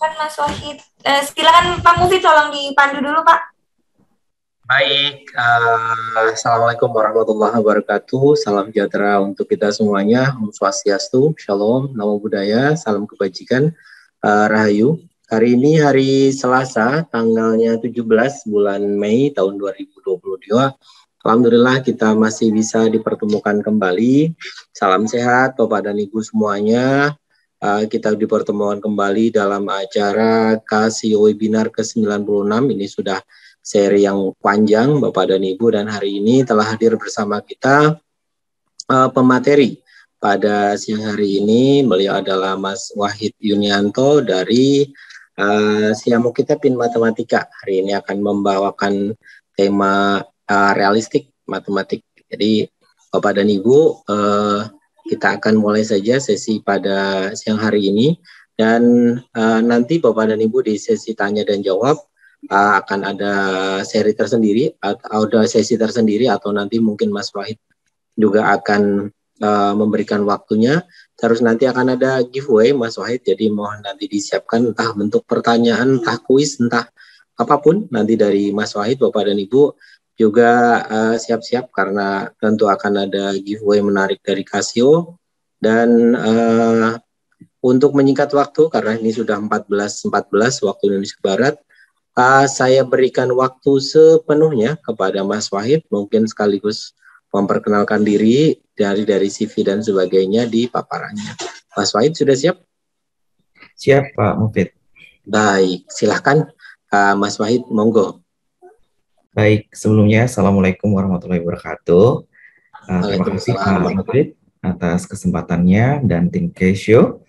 Kan Mas Wahid. Silakan Pak Mufid, tolong dipandu dulu Pak. Baik, Assalamualaikum warahmatullahi wabarakatuh. Salam sejahtera untuk kita semuanya. Om Swastiastu, Shalom, Namo Buddhaya, salam kebajikan, Rahayu. Hari ini hari Selasa, tanggalnya 17 bulan Mei tahun 2022. Alhamdulillah kita masih bisa dipertemukan kembali. Salam sehat Bapak dan Ibu semuanya. Kita dipertemukan kembali dalam acara Casio Webinar ke-96. Ini sudah seri yang panjang Bapak dan Ibu, dan hari ini telah hadir bersama kita pemateri pada siang hari ini. Beliau adalah Mas Wahid Yunianto dari Siamo Kita Pin Matematika. Hari ini akan membawakan tema realistik matematik. Jadi Bapak dan Ibu, kita akan mulai saja sesi pada siang hari ini, dan nanti Bapak dan Ibu di sesi tanya dan jawab akan ada seri tersendiri atau ada sesi tersendiri, atau nanti mungkin Mas Wahid juga akan memberikan waktunya. Terus nanti akan ada giveaway Mas Wahid, jadi mohon nanti disiapkan entah bentuk pertanyaan, entah kuis, entah apapun nanti dari Mas Wahid. Bapak dan Ibu juga siap-siap karena tentu akan ada giveaway menarik dari Casio. Dan untuk menyingkat waktu karena ini sudah 14.14 waktu Indonesia Barat, saya berikan waktu sepenuhnya kepada Mas Wahid, mungkin sekaligus memperkenalkan diri dari CV dan sebagainya di paparannya. Mas Wahid sudah siap? Siap Pak Mufid. Baik, silahkan Mas Wahid, monggo. Baik, sebelumnya Assalamualaikum warahmatullahi wabarakatuh. Terima kasih Pak Mufid atas kesempatannya dan tim Casio.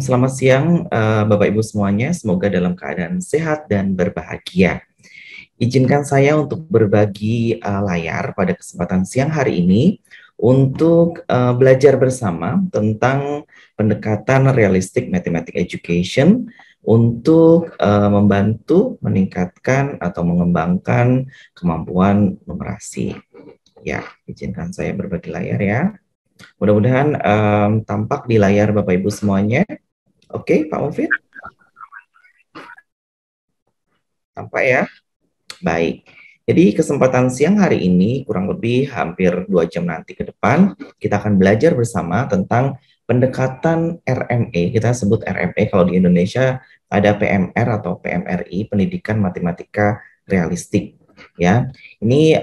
Selamat siang Bapak Ibu semuanya, semoga dalam keadaan sehat dan berbahagia. Izinkan saya untuk berbagi layar pada kesempatan siang hari ini untuk belajar bersama tentang pendekatan realistic mathematics education untuk membantu meningkatkan atau mengembangkan kemampuan numerasi. Ya, izinkan saya berbagi layar ya. Mudah-mudahan tampak di layar Bapak Ibu semuanya. Oke, Pak Mufid? Tampak ya? Baik. Jadi kesempatan siang hari ini kurang lebih hampir 2 jam nanti ke depan, kita akan belajar bersama tentang pendekatan RME. Kita sebut RME, kalau di Indonesia ada PMR atau PMRI, Pendidikan Matematika Realistik. Ya, ini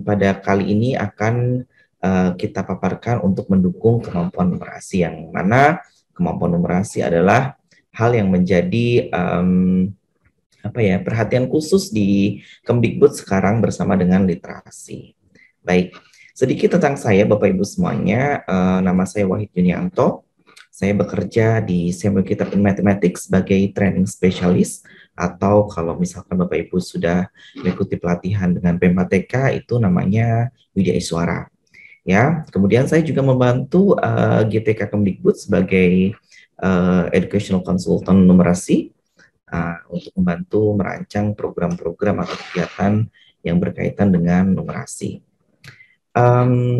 pada kali ini akan kita paparkan untuk mendukung kemampuan numerasi, yang mana kemampuan numerasi adalah hal yang menjadi perhatian khusus di Kemdikbud sekarang bersama dengan literasi. Baik, sedikit tentang saya Bapak Ibu semuanya. Nama saya Wahid Yunianto. Saya bekerja di Siamo Kita Pin Mathematics sebagai training specialist, atau kalau misalkan Bapak Ibu sudah mengikuti pelatihan dengan PMATK itu namanya Widya Iswara. Ya, kemudian saya juga membantu GTK Kemdikbud sebagai educational consultant numerasi untuk membantu merancang program-program atau kegiatan yang berkaitan dengan numerasi.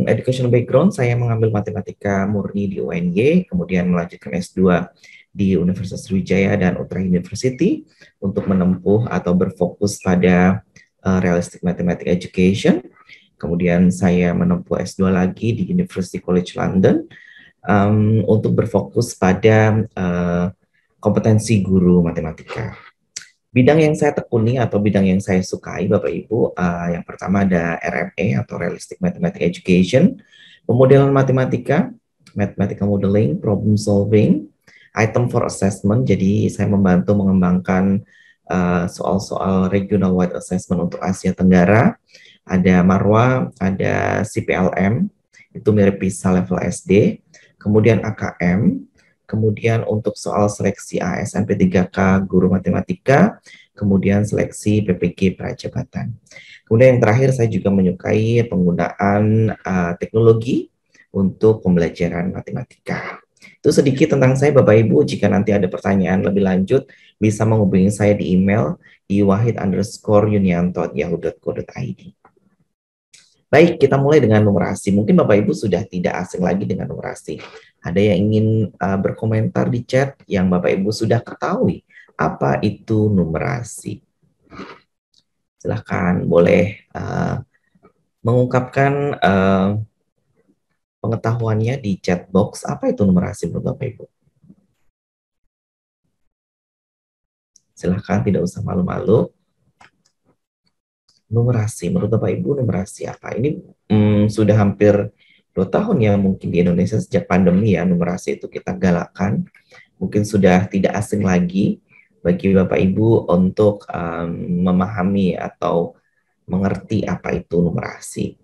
Educational background, saya mengambil matematika murni di UNY, kemudian melanjutkan S2 di Universitas Sriwijaya dan Utrecht University untuk menempuh atau berfokus pada realistic mathematics education. Kemudian saya menempuh S2 lagi di University College London untuk berfokus pada kompetensi guru matematika. Bidang yang saya tekuni atau bidang yang saya sukai Bapak Ibu, yang pertama ada RME atau Realistic Mathematics Education, pemodelan matematika, mathematical modeling, problem solving, item for assessment, jadi saya membantu mengembangkan soal-soal regional wide assessment untuk Asia Tenggara. Ada Marwa, ada CPLM, itu mirip PISA level SD, kemudian AKM, kemudian untuk soal seleksi ASNP 3K guru matematika, kemudian seleksi PPG prajabatan. Kemudian yang terakhir saya juga menyukai penggunaan teknologi untuk pembelajaran matematika. Itu sedikit tentang saya Bapak Ibu. Jika nanti ada pertanyaan lebih lanjut, bisa menghubungi saya di email di wahid_yunianto@yahoo.co.id. Baik, kita mulai dengan numerasi. Mungkin Bapak Ibu sudah tidak asing lagi dengan numerasi. Ada yang ingin berkomentar di chat yang Bapak Ibu sudah ketahui apa itu numerasi? Silahkan boleh mengungkapkan pengetahuannya di chat box. Apa itu numerasi menurut Bapak Ibu? Silahkan, tidak usah malu-malu. Numerasi, menurut Bapak Ibu numerasi apa? Ini sudah hampir 2 tahun ya mungkin di Indonesia sejak pandemi ya, numerasi itu kita galakkan. Mungkin sudah tidak asing lagi bagi Bapak Ibu untuk memahami atau mengerti apa itu numerasi.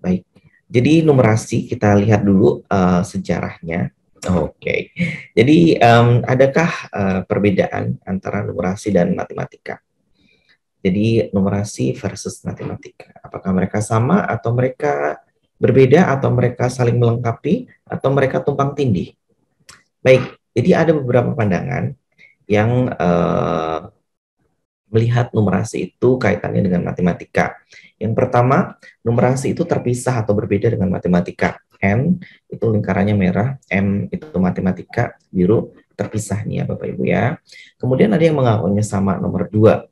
Baik, jadi numerasi kita lihat dulu sejarahnya. Oke. Jadi adakah perbedaan antara numerasi dan matematika? Jadi numerasi versus matematika. Apakah mereka sama atau mereka berbeda atau mereka saling melengkapi atau mereka tumpang tindih? Baik, jadi ada beberapa pandangan yang melihat numerasi itu kaitannya dengan matematika. Yang pertama, numerasi itu terpisah atau berbeda dengan matematika. N itu lingkarannya merah, M itu matematika, biru, terpisah nih ya Bapak Ibu ya. Kemudian ada yang mengakunya sama, nomor 2.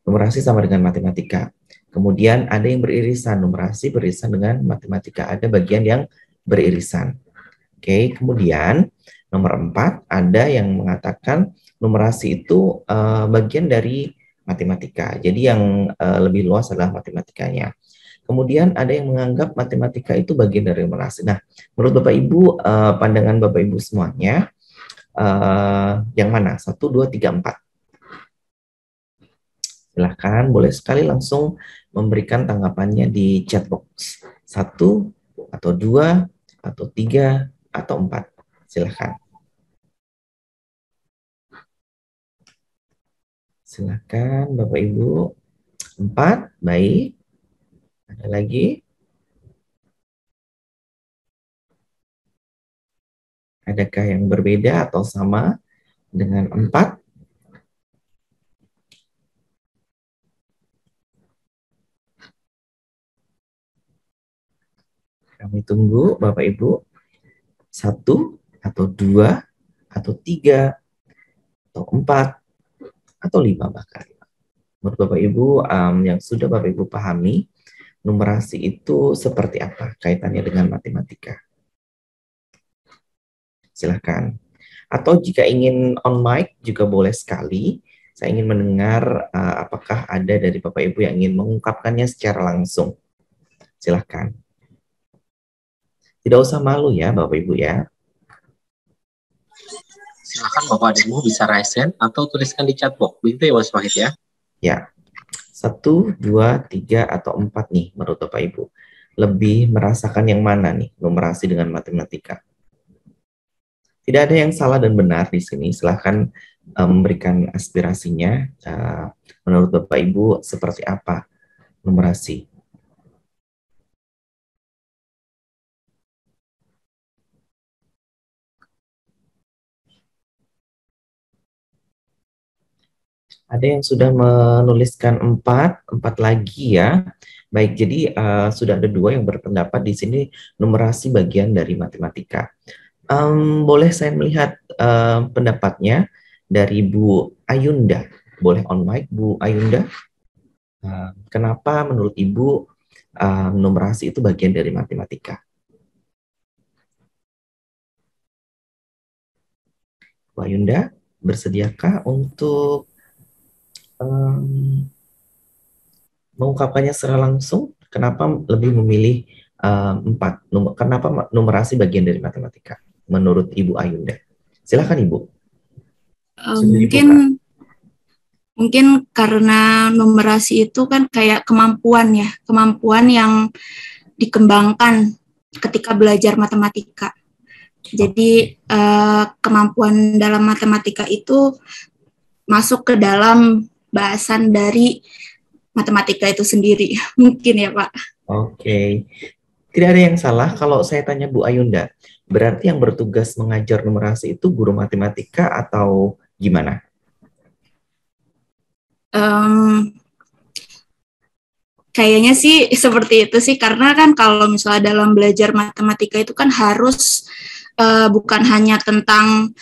Numerasi sama dengan matematika. Kemudian ada yang beririsan, numerasi beririsan dengan matematika. Ada bagian yang beririsan. Oke, kemudian nomor 4 ada yang mengatakan numerasi itu bagian dari matematika. Jadi yang lebih luas adalah matematikanya. Kemudian ada yang menganggap matematika itu bagian dari numerasi. Nah, menurut Bapak Ibu, pandangan Bapak Ibu semuanya, yang mana? 1, 2, 3, 4. Silahkan, boleh sekali langsung memberikan tanggapannya di chat box. 1, atau 2, atau 3, atau 4. Silahkan. Silahkan, Bapak Ibu. 4, baik. Ada lagi? Adakah yang berbeda atau sama dengan 4? Kami tunggu Bapak Ibu. 1, atau 2, atau 3, atau 4, atau 5 bahkan. Menurut Bapak Ibu yang sudah Bapak Ibu pahami, numerasi itu seperti apa kaitannya dengan matematika? Silahkan. Atau jika ingin on mic juga boleh sekali. Saya ingin mendengar apakah ada dari Bapak Ibu yang ingin mengungkapkannya secara langsung. Silahkan. Tidak usah malu ya Bapak Ibu ya. Silakan Bapak Ibu bisa raise hand atau tuliskan di chat box. Begitu ya Mas Wahid ya? Ya. 1, 2, 3, atau 4 nih menurut Bapak Ibu. Lebih merasakan yang mana nih numerasi dengan matematika? Tidak ada yang salah dan benar di sini. Silahkan memberikan aspirasinya. Menurut Bapak Ibu seperti apa numerasi? Ada yang sudah menuliskan 4 lagi ya. Baik, jadi sudah ada 2 yang berpendapat di sini numerasi bagian dari matematika. Boleh saya melihat pendapatnya dari Bu Ayunda. Boleh on mic Bu Ayunda? Kenapa menurut Ibu numerasi itu bagian dari matematika? Bu Ayunda, bersediakah untuk mengungkapkannya secara langsung? Kenapa lebih memilih 4? Kenapa numerasi bagian dari matematika? Menurut Ibu Ayunda. Silakan Ibu. Mungkin karena numerasi itu kan kayak kemampuan ya, kemampuan yang dikembangkan ketika belajar matematika. Jadi kemampuan dalam matematika itu masuk ke dalam bahasan dari matematika itu sendiri. Mungkin ya Pak. Oke. Tidak ada yang salah kalau saya tanya Bu Ayunda. Berarti yang bertugas mengajar numerasi itu guru matematika atau gimana? Kayaknya sih seperti itu sih. Karena kan kalau misalnya dalam belajar matematika itu kan harus bukan hanya tentang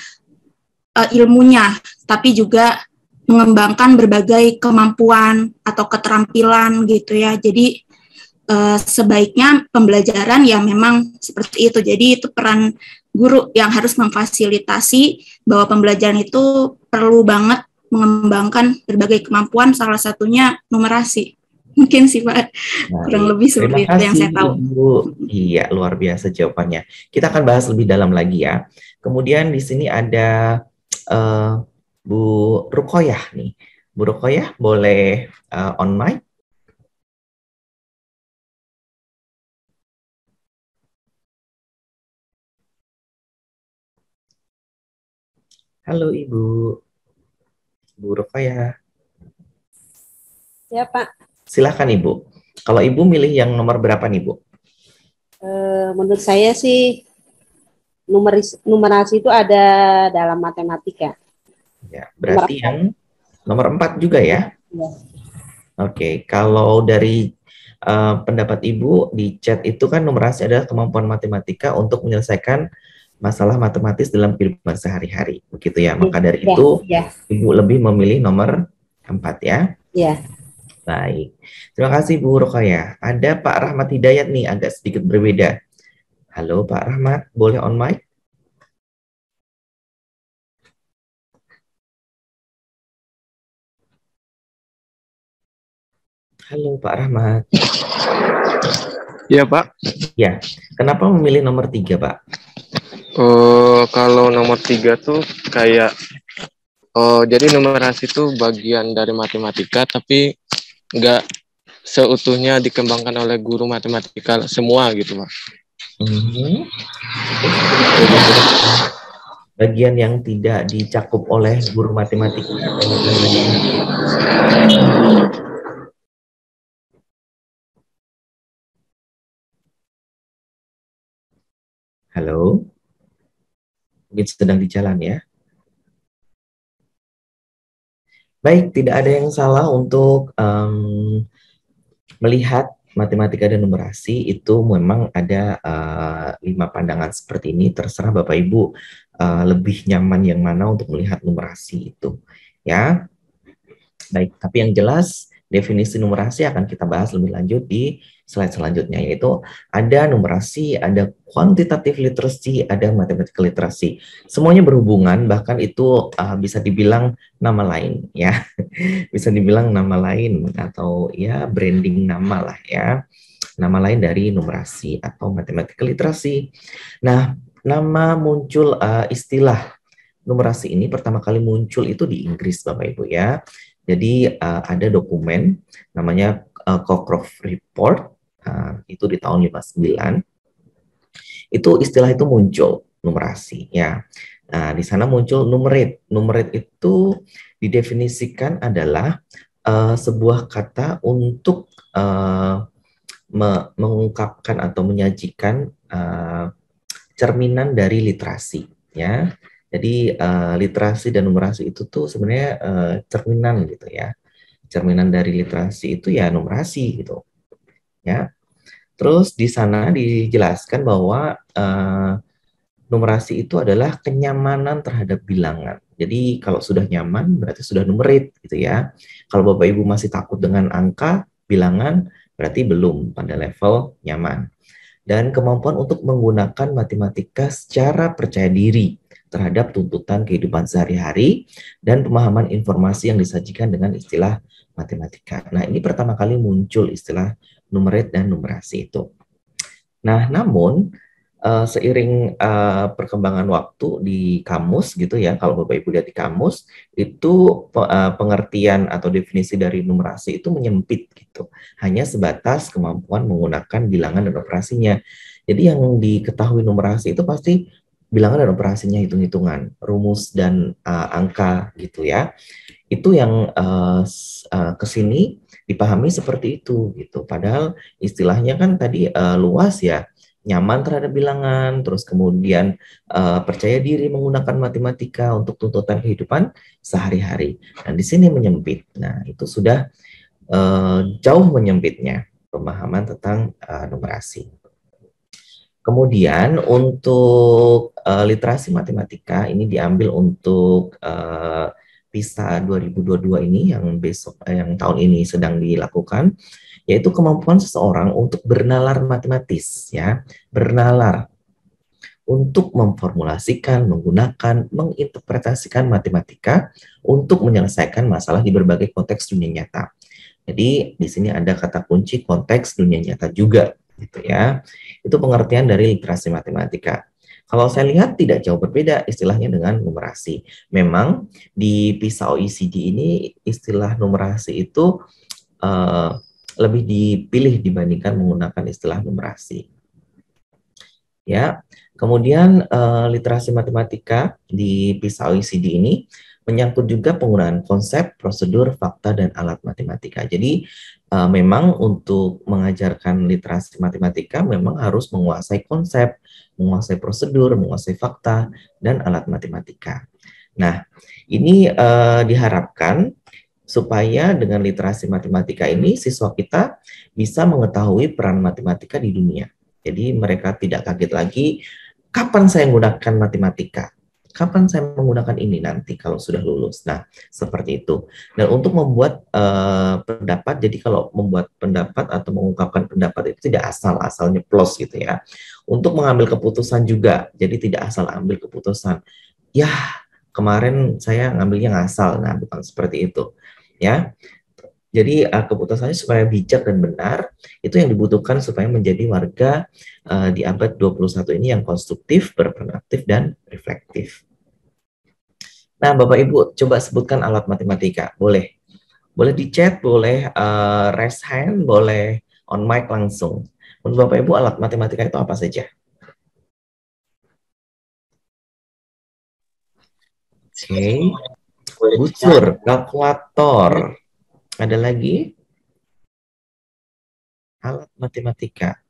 ilmunya, tapi juga mengembangkan berbagai kemampuan atau keterampilan gitu ya. Jadi sebaiknya pembelajaran ya memang seperti itu. Jadi itu peran guru yang harus memfasilitasi bahwa pembelajaran itu perlu banget mengembangkan berbagai kemampuan, salah satunya numerasi. Mungkin sih Pak, kurang lebih seperti itu yang saya tahu. Ibu. Iya, luar biasa jawabannya. Kita akan bahas lebih dalam lagi ya. Kemudian di sini ada Bu Rukoyah nih. Bu Rukoyah boleh on mic? Halo Ibu. Bu Rukoyah. Ya Pak. Silahkan Ibu. Kalau Ibu milih yang nomor berapa nih Bu? Menurut saya sih numerasi itu ada dalam matematika. Ya, berarti yang nomor 4 juga ya? Ya. Oke, kalau dari pendapat Ibu di chat itu kan numerasi adalah kemampuan matematika untuk menyelesaikan masalah matematis dalam kehidupan sehari-hari, begitu ya? Maka dari itu Ibu lebih memilih nomor 4 ya? Iya. Baik, terima kasih Bu Rukoyah. Ada Pak Rahmat Hidayat nih, agak sedikit berbeda. Halo Pak Rahmat, boleh on mic? Halo Pak Rahmat. Ya Pak. Ya, kenapa memilih nomor 3 Pak? Kalau nomor 3 tuh kayak, jadi numerasi itu bagian dari matematika, tapi nggak seutuhnya dikembangkan oleh guru matematika semua gitu Pak. Bagian yang tidak dicakup oleh guru matematika. Halo? Mungkin sedang di jalan ya. Baik, tidak ada yang salah untuk melihat matematika dan numerasi. Itu memang ada 5 pandangan seperti ini. Terserah Bapak Ibu lebih nyaman yang mana untuk melihat numerasi itu. Ya, baik. Tapi yang jelas definisi numerasi akan kita bahas lebih lanjut di slide selanjutnya, yaitu ada numerasi, ada quantitative literacy, ada mathematical literacy. Semuanya berhubungan, bahkan itu bisa dibilang nama lain ya. Bisa dibilang nama lain atau ya branding nama lah ya. Nama lain dari numerasi atau mathematical literacy. Nah, nama muncul istilah numerasi ini pertama kali muncul itu di Inggris Bapak Ibu ya. Jadi ada dokumen namanya Cochrane Report, itu di tahun 59. Itu istilah itu muncul, numerasi ya. Nah, di sana muncul numerate. Numerate itu didefinisikan adalah sebuah kata untuk mengungkapkan atau menyajikan cerminan dari literasi ya. Jadi literasi dan numerasi itu tuh sebenarnya cerminan gitu ya. Cerminan dari literasi itu ya numerasi gitu. Ya. Terus di sana dijelaskan bahwa numerasi itu adalah kenyamanan terhadap bilangan. Jadi kalau sudah nyaman berarti sudah numerate gitu ya. Kalau Bapak Ibu masih takut dengan angka, bilangan, berarti belum pada level nyaman. Dan kemampuan untuk menggunakan matematika secara percaya diri terhadap tuntutan kehidupan sehari-hari dan pemahaman informasi yang disajikan dengan istilah matematika. Nah, ini pertama kali muncul istilah numerate dan numerasi itu. Nah, namun seiring perkembangan waktu di kamus gitu ya, kalau Bapak Ibu lihat di kamus, itu pengertian atau definisi dari numerasi itu menyempit gitu. Hanya sebatas kemampuan menggunakan bilangan dan operasinya. Jadi yang diketahui numerasi itu pasti bilangan dan operasinya, hitung-hitungan, rumus dan angka gitu ya. Itu yang kesini dipahami seperti itu gitu. Padahal istilahnya kan tadi luas ya, nyaman terhadap bilangan, terus kemudian percaya diri menggunakan matematika untuk tuntutan kehidupan sehari-hari. Dan di sini menyempit. Nah, itu sudah jauh menyempitnya pemahaman tentang numerasi. Kemudian untuk literasi matematika ini diambil untuk PISA 2022 ini yang yang tahun ini sedang dilakukan, yaitu kemampuan seseorang untuk bernalar matematis, ya, bernalar untuk memformulasikan, menggunakan, menginterpretasikan matematika untuk menyelesaikan masalah di berbagai konteks dunia nyata. Jadi di sini ada kata kunci konteks dunia nyata juga, gitu ya. Itu pengertian dari literasi matematika. Kalau saya lihat tidak jauh berbeda istilahnya dengan numerasi. Memang di PISA OECD ini istilah numerasi itu lebih dipilih dibandingkan menggunakan istilah numerasi. Ya, kemudian literasi matematika di PISA OECD ini menyangkut juga penggunaan konsep, prosedur, fakta, dan alat matematika. Jadi memang untuk mengajarkan literasi matematika memang harus menguasai konsep, menguasai prosedur, menguasai fakta, dan alat matematika. Nah, ini diharapkan supaya dengan literasi matematika ini siswa kita bisa mengetahui peran matematika di dunia. Jadi mereka tidak kaget lagi, kapan saya menggunakan matematika? Kapan saya menggunakan ini nanti kalau sudah lulus? Nah, seperti itu. Dan untuk membuat pendapat, jadi kalau membuat pendapat atau mengungkapkan pendapat itu tidak asal nyeplos gitu ya. Untuk mengambil keputusan juga, jadi tidak asal ambil keputusan. Ya, kemarin saya ngambilnya ngasal, nah bukan seperti itu. Ya, jadi keputusannya supaya bijak dan benar, itu yang dibutuhkan supaya menjadi warga di abad 21 ini yang konstruktif, berperan aktif, dan reflektif. Nah, Bapak Ibu, coba sebutkan alat matematika. Boleh di chat, boleh raise hand, boleh on mic langsung. Menurut Bapak Ibu, alat matematika itu apa saja? Oke. Busur, kalkulator. Ada lagi? Alat matematika.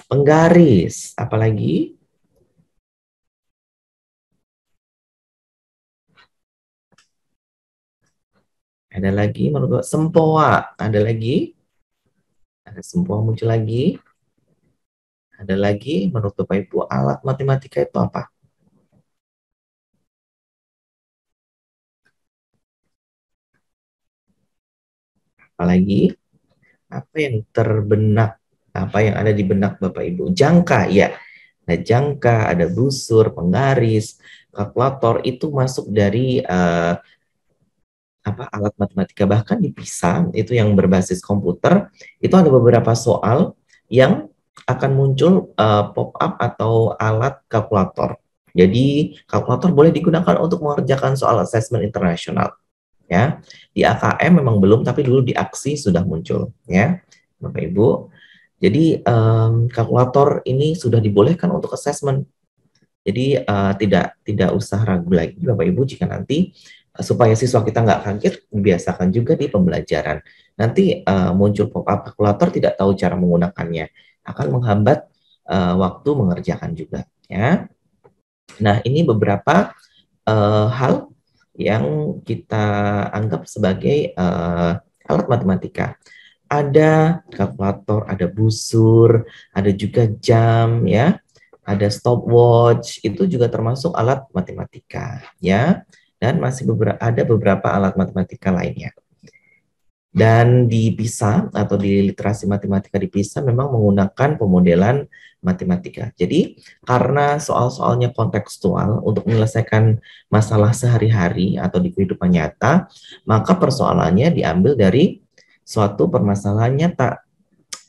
Penggaris, apalagi? Ada lagi menurut sempoa, ada lagi? Ada sempoa muncul lagi? Ada lagi menurut Bapak Ibu alat matematika itu apa? Apalagi? Apa yang terbenak? Apa yang ada di benak Bapak Ibu? Jangka, ya. Ada jangka, ada busur, penggaris, kalkulator itu masuk dari alat matematika. Bahkan di PISA itu yang berbasis komputer itu ada beberapa soal yang akan muncul pop-up atau alat kalkulator. Jadi kalkulator boleh digunakan untuk mengerjakan soal assessment internasional. Ya, di AKM memang belum, tapi dulu di AKSI sudah muncul, ya, Bapak Ibu. Jadi kalkulator ini sudah dibolehkan untuk assessment. Jadi tidak usah ragu lagi, Bapak Ibu, jika nanti supaya siswa kita nggak kaget, biasakan juga di pembelajaran. Nanti muncul pop-up kalkulator tidak tahu cara menggunakannya, akan menghambat waktu mengerjakan juga, ya. Nah, ini beberapa hal yang kita anggap sebagai alat matematika. Ada kalkulator, ada busur, ada juga jam, ya, ada stopwatch, itu juga termasuk alat matematika, ya. Dan masih ada beberapa alat matematika lainnya. Dan di PISA atau di literasi matematika di PISA memang menggunakan pemodelan matematika. Jadi karena soal-soalnya kontekstual untuk menyelesaikan masalah sehari-hari atau di kehidupan nyata, maka persoalannya diambil dari suatu permasalahan nyata,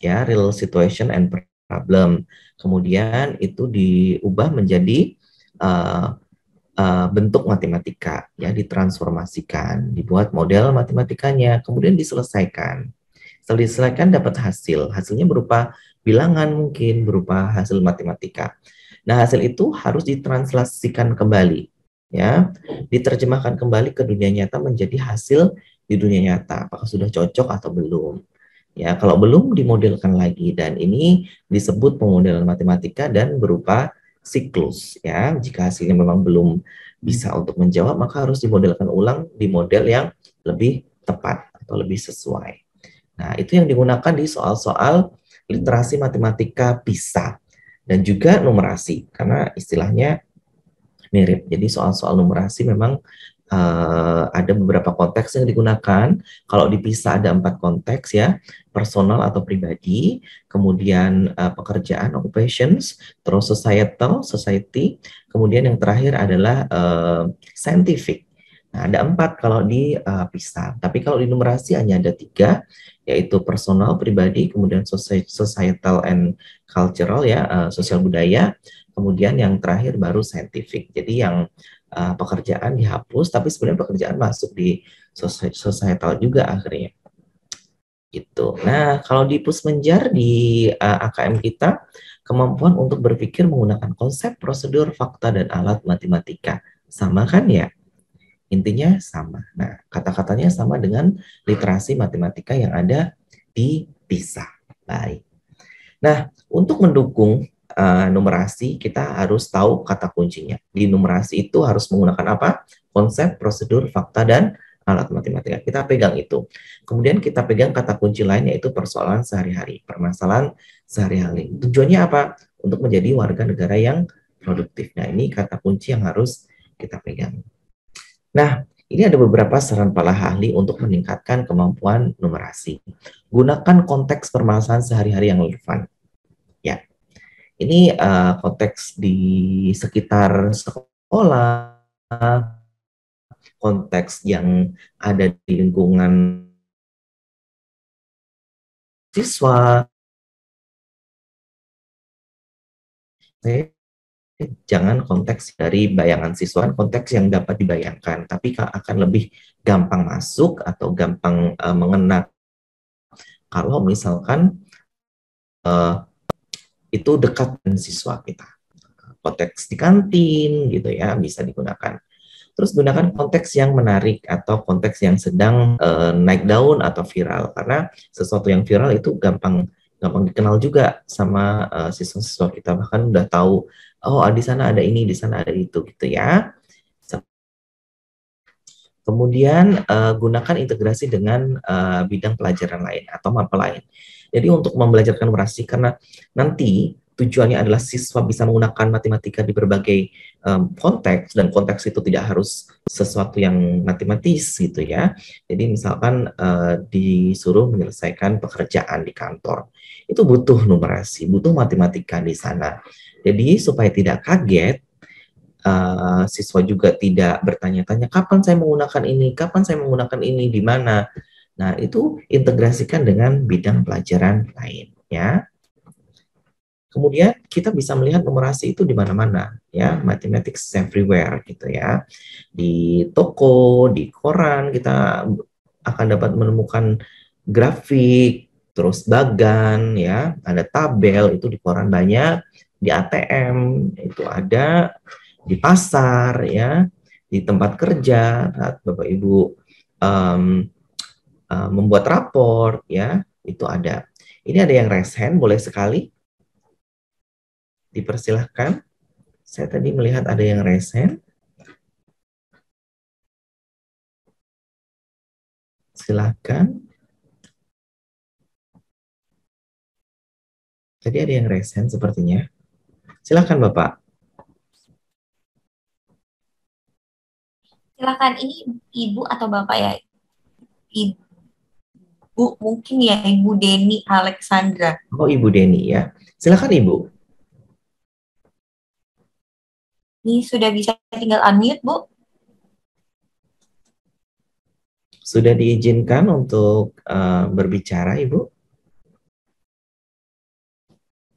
ya, real situation and problem. Kemudian itu diubah menjadi bentuk matematika, ya, ditransformasikan, dibuat model matematikanya, kemudian diselesaikan. Setelah diselesaikan dapat hasilnya berupa bilangan, mungkin berupa hasil matematika. Nah, hasil itu harus ditranslasikan kembali, ya, diterjemahkan kembali ke dunia nyata menjadi hasil di dunia nyata. Apakah sudah cocok atau belum? Ya, kalau belum dimodelkan lagi, dan ini disebut pemodelan matematika dan berupa siklus, ya. Jika hasilnya memang belum bisa untuk menjawab, maka harus dimodelkan ulang di model yang lebih tepat atau lebih sesuai. Nah, itu yang digunakan di soal-soal literasi matematika PISA. dan juga numerasi, karena istilahnya mirip. Jadi soal-soal numerasi memang ada beberapa konteks yang digunakan. Kalau dipisah ada 4 konteks ya, personal atau pribadi, kemudian pekerjaan, occupations, terus societal, society, kemudian yang terakhir adalah scientific. Nah, ada 4 kalau dipisah. Tapi kalau di numerasi hanya ada 3, yaitu personal, pribadi, kemudian societal and cultural ya, sosial budaya, kemudian yang terakhir baru scientific. Jadi yang pekerjaan dihapus, tapi sebenarnya pekerjaan masuk di societal juga akhirnya. Gitu. Nah, kalau di Pusmenjar di AKM kita, kemampuan untuk berpikir menggunakan konsep, prosedur, fakta, dan alat matematika. Sama kan ya? Intinya sama. Nah, kata-katanya sama dengan literasi matematika yang ada di PISA. Baik. Nah, untuk mendukung numerasi, kita harus tahu kata kuncinya. Di numerasi itu harus menggunakan apa? Konsep, prosedur, fakta, dan alat matematika. Kita pegang itu. Kemudian kita pegang kata kunci lain, yaitu persoalan sehari-hari, permasalahan sehari-hari. Tujuannya apa? Untuk menjadi warga negara yang produktif. Nah, ini kata kunci yang harus kita pegang. Nah, ini ada beberapa saran para ahli untuk meningkatkan kemampuan numerasi. Gunakan konteks permasalahan sehari-hari yang relevan. Ya, ini konteks di sekitar sekolah, konteks yang ada di lingkungan siswa. Jangan konteks dari bayangan siswa, konteks yang dapat dibayangkan, tapi akan lebih gampang masuk atau gampang mengena kalau misalkan itu dekat dengan siswa kita. Konteks di kantin gitu ya, bisa digunakan. Terus gunakan konteks yang menarik atau konteks yang sedang naik daun atau viral, karena sesuatu yang viral itu gampang dikenal juga sama siswa-siswa kita, bahkan udah tahu, oh di sana ada ini, di sana ada itu gitu ya. Kemudian gunakan integrasi dengan bidang pelajaran lain atau mapel lain. Jadi untuk membelajarkan numerasi, karena nanti tujuannya adalah siswa bisa menggunakan matematika di berbagai konteks, dan konteks itu tidak harus sesuatu yang matematis gitu ya. Jadi misalkan disuruh menyelesaikan pekerjaan di kantor, itu butuh numerasi, butuh matematika di sana. Jadi supaya tidak kaget, siswa juga tidak bertanya-tanya kapan saya menggunakan ini, di mana. Nah, itu integrasikan dengan bidang pelajaran lain ya. Kemudian kita bisa melihat numerasi itu di mana-mana ya, mathematics everywhere gitu ya. Di toko, di koran kita akan dapat menemukan grafik, terus bagan ya, ada tabel itu di koran banyak, di ATM itu ada, di pasar ya, di tempat kerja saat Bapak Ibu membuat rapor ya, itu ada. Ini ada yang raise hand, boleh sekali dipersilahkan. Saya tadi melihat ada yang raise hand. Silahkan. Tadi ada yang raise hand sepertinya. Silahkan Bapak. Silakan, ini Ibu atau Bapak ya? Ibu, mungkin ya Ibu Deni Alexandra. Oh, Ibu Deni ya. Silakan Ibu. Ini sudah bisa tinggal unmute, Bu. Sudah diizinkan untuk berbicara, Ibu?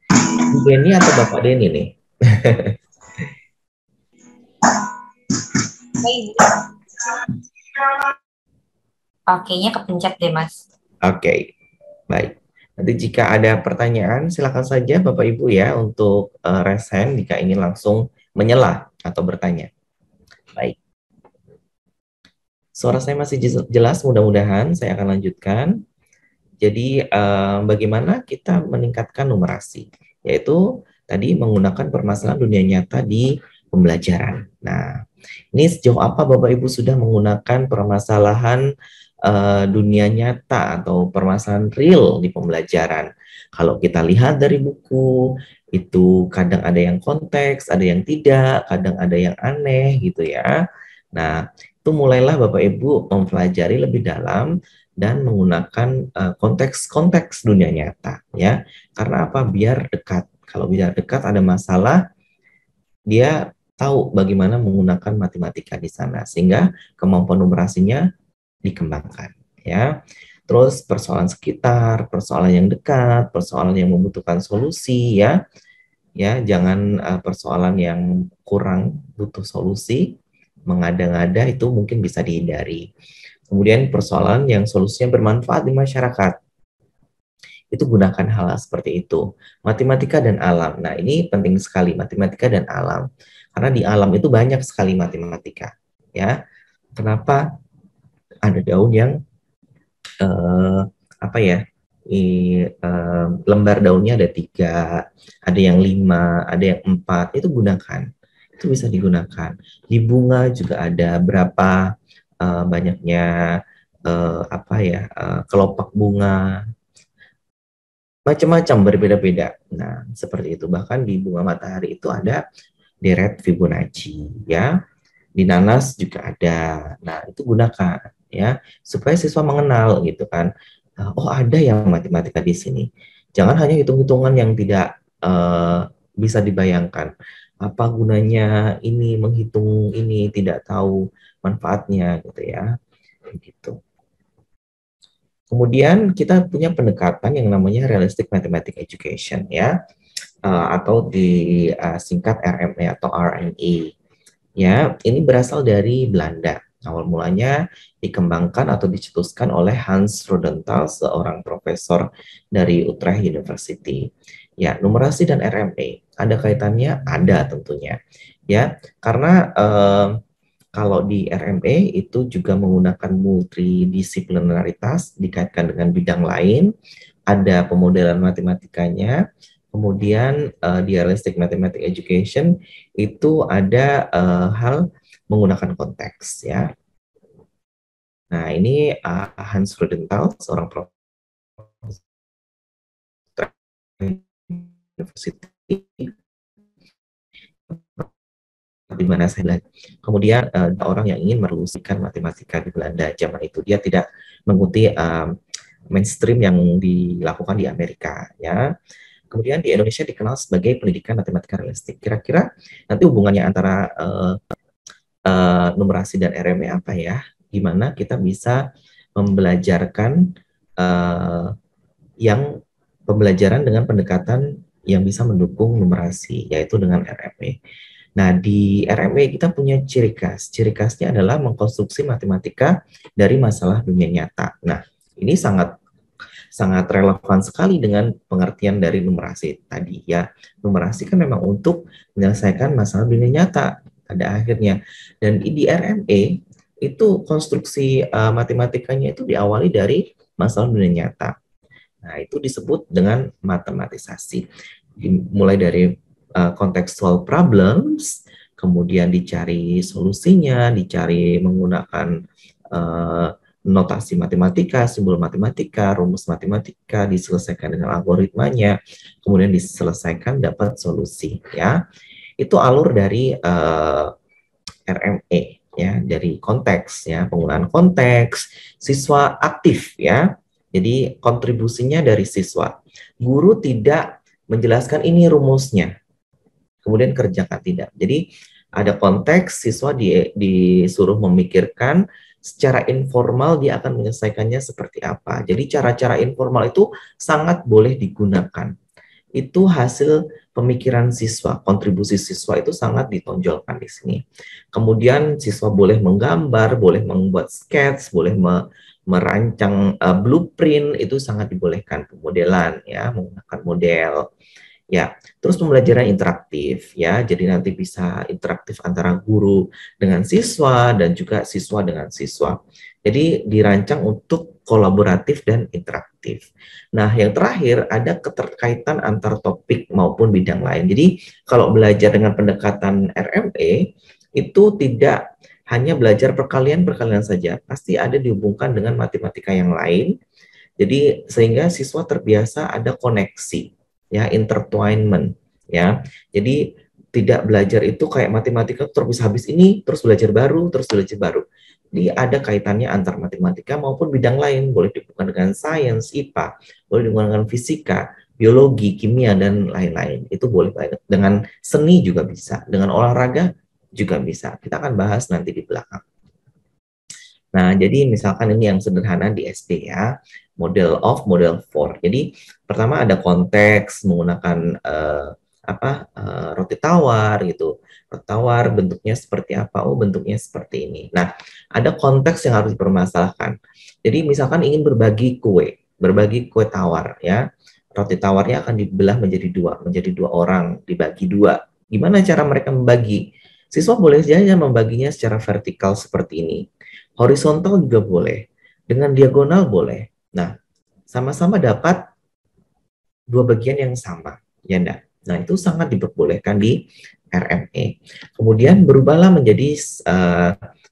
Ibu Deni atau Bapak Deni nih? Oke-nya kepencet deh, Mas. Oke, baik. Nanti jika ada pertanyaan, silakan saja Bapak Ibu ya untuk raise hand jika ingin langsung menyela atau bertanya. Baik. Suara saya masih jelas, mudah-mudahan saya akan lanjutkan. Jadi bagaimana kita meningkatkan numerasi? Yaitu tadi menggunakan permasalahan dunia nyata di pembelajaran. Nah, ini sejauh apa Bapak Ibu sudah menggunakan permasalahan dunia nyata atau permasalahan real di pembelajaran. Kalau kita lihat dari buku, itu kadang ada yang konteks, ada yang tidak, kadang ada yang aneh gitu ya. Nah, itu mulailah Bapak Ibu mempelajari lebih dalam dan menggunakan konteks-konteks dunia nyata ya. Karena apa? Biar dekat. Kalau biar dekat ada masalah, dia tahu bagaimana menggunakan matematika di sana sehingga kemampuan numerasinya dikembangkan ya. Terus persoalan sekitar, persoalan yang dekat, persoalan yang membutuhkan solusi ya. Ya, jangan persoalan yang kurang butuh solusi, mengada-ngada itu mungkin bisa dihindari. Kemudian persoalan yang solusinya bermanfaat di masyarakat. Itu gunakan hal seperti itu. Matematika dan alam. Nah, ini penting sekali matematika dan alam. Karena di alam itu banyak sekali matematika, ya. Kenapa? Ada daun yang lembar daunnya ada 3, ada yang 5, ada yang 4, itu gunakan. Itu bisa digunakan. Di bunga juga ada berapa banyaknya kelopak bunga, macam-macam berbeda-beda. Nah, seperti itu. Bahkan di bunga matahari itu ada deret Fibonacci, ya. Di nanas juga ada. Nah, itu gunakan ya supaya siswa mengenal gitu kan. Oh, ada yang matematika di sini. Jangan hanya hitung-hitungan yang tidak bisa dibayangkan. Apa gunanya ini, menghitung ini, tidak tahu manfaatnya gitu ya. Gitu. Kemudian kita punya pendekatan yang namanya Realistic Mathematics Education ya. Atau disingkat RME atau RME. Ya, ini berasal dari Belanda. Awal mulanya dikembangkan atau dicetuskan oleh Hans Rodenthal, seorang profesor dari Utrecht University. Ya, numerasi dan RME ada kaitannya? Ada tentunya. Ya, karena kalau di RME itu juga menggunakan multidisiplinaritas dikaitkan dengan bidang lain, ada pemodelan matematikanya. Kemudian di Realistic Mathematics Education itu ada hal menggunakan konteks ya. Nah, ini Hans Rodenthal, seorang profesor university di mana saya belajar. Kemudian orang yang ingin menelusurikan matematika di Belanda zaman itu, dia tidak mengikuti mainstream yang dilakukan di Amerika ya. Kemudian di Indonesia dikenal sebagai pendidikan matematika realistik. Kira-kira nanti hubungannya antara numerasi dan RME apa ya? Gimana kita bisa membelajarkan yang pembelajaran dengan pendekatan yang bisa mendukung numerasi, yaitu dengan RME. Nah, di RME kita punya ciri khas. Ciri khasnya adalah mengkonstruksi matematika dari masalah dunia nyata. Nah, ini sangat relevan sekali dengan pengertian dari numerasi tadi ya. Numerasi kan memang untuk menyelesaikan masalah dunia nyata pada akhirnya. Dan di RME itu konstruksi matematikanya itu diawali dari masalah dunia nyata. Nah, itu disebut dengan matematisasi. Mulai dari contextual problems, kemudian dicari solusinya, dicari menggunakan notasi matematika, simbol matematika, rumus matematika, diselesaikan dengan algoritmanya, kemudian diselesaikan dapat solusi ya. Itu alur dari RME ya, dari konteks ya, penggunaan konteks, siswa aktif ya. Jadi kontribusinya dari siswa. Guru tidak menjelaskan ini rumusnya, kemudian kerjakan, tidak. Jadi ada konteks, siswa disuruh memikirkan secara informal dia akan menyelesaikannya seperti apa. Jadi cara-cara informal itu sangat boleh digunakan. Itu hasil pemikiran siswa, kontribusi siswa itu sangat ditonjolkan di sini. Kemudian siswa boleh menggambar, boleh membuat sketch, boleh merancang blueprint, itu sangat dibolehkan. Pemodelan ya, menggunakan model. Ya, terus pembelajaran interaktif ya. Jadi nanti bisa interaktif antara guru dengan siswa dan juga siswa dengan siswa. Jadi dirancang untuk kolaboratif dan interaktif. Nah, yang terakhir ada keterkaitan antar topik maupun bidang lain. Jadi kalau belajar dengan pendekatan RME itu tidak hanya belajar perkalian-perkalian saja, pasti ada dihubungkan dengan matematika yang lain. Jadi sehingga siswa terbiasa ada koneksi, ya, intertwinement, ya. Jadi tidak belajar itu kayak matematika terus habis ini terus belajar baru, terus belajar baru. Jadi ada kaitannya antar matematika maupun bidang lain, boleh dihubungkan dengan sains, IPA, boleh dihubungkan dengan fisika, biologi, kimia, dan lain-lain. Itu boleh banget. Dengan seni juga bisa, dengan olahraga juga bisa. Kita akan bahas nanti di belakang. Nah, jadi misalkan ini yang sederhana di SD ya, model of, model for. Jadi pertama ada konteks menggunakan roti tawar gitu. Roti tawar bentuknya seperti apa? Oh, bentuknya seperti ini. Nah, ada konteks yang harus dipermasalahkan. Jadi misalkan ingin berbagi kue tawar ya. Roti tawarnya akan dibelah menjadi dua orang, dibagi dua. Gimana cara mereka membagi? Siswa boleh saja membaginya secara vertikal seperti ini. Horizontal juga boleh, dengan diagonal boleh. Nah, sama-sama dapat dua bagian yang sama, ya enggak? Nah, itu sangat diperbolehkan di RME. Kemudian berubahlah menjadi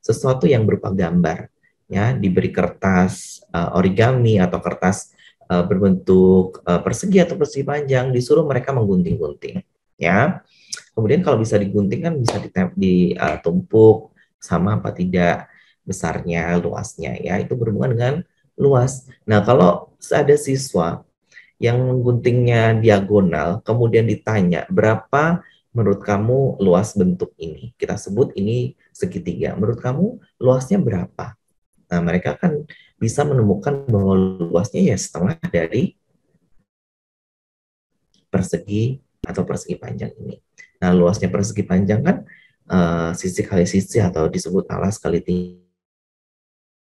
sesuatu yang berupa gambar, ya, diberi kertas origami atau kertas berbentuk persegi atau persegi panjang, disuruh mereka menggunting-gunting, ya. Kemudian kalau bisa digunting kan bisa ditumpuk sama apa tidak besarnya, luasnya, ya, itu berhubungan dengan luas. Nah, kalau ada siswa yang mengguntingnya diagonal, kemudian ditanya berapa menurut kamu luas bentuk ini, kita sebut ini segitiga, menurut kamu luasnya berapa? Nah, mereka akan bisa menemukan bahwa luasnya ya setengah dari persegi atau persegi panjang ini. Nah, luasnya persegi panjang kan sisi kali sisi atau disebut alas kali tinggi.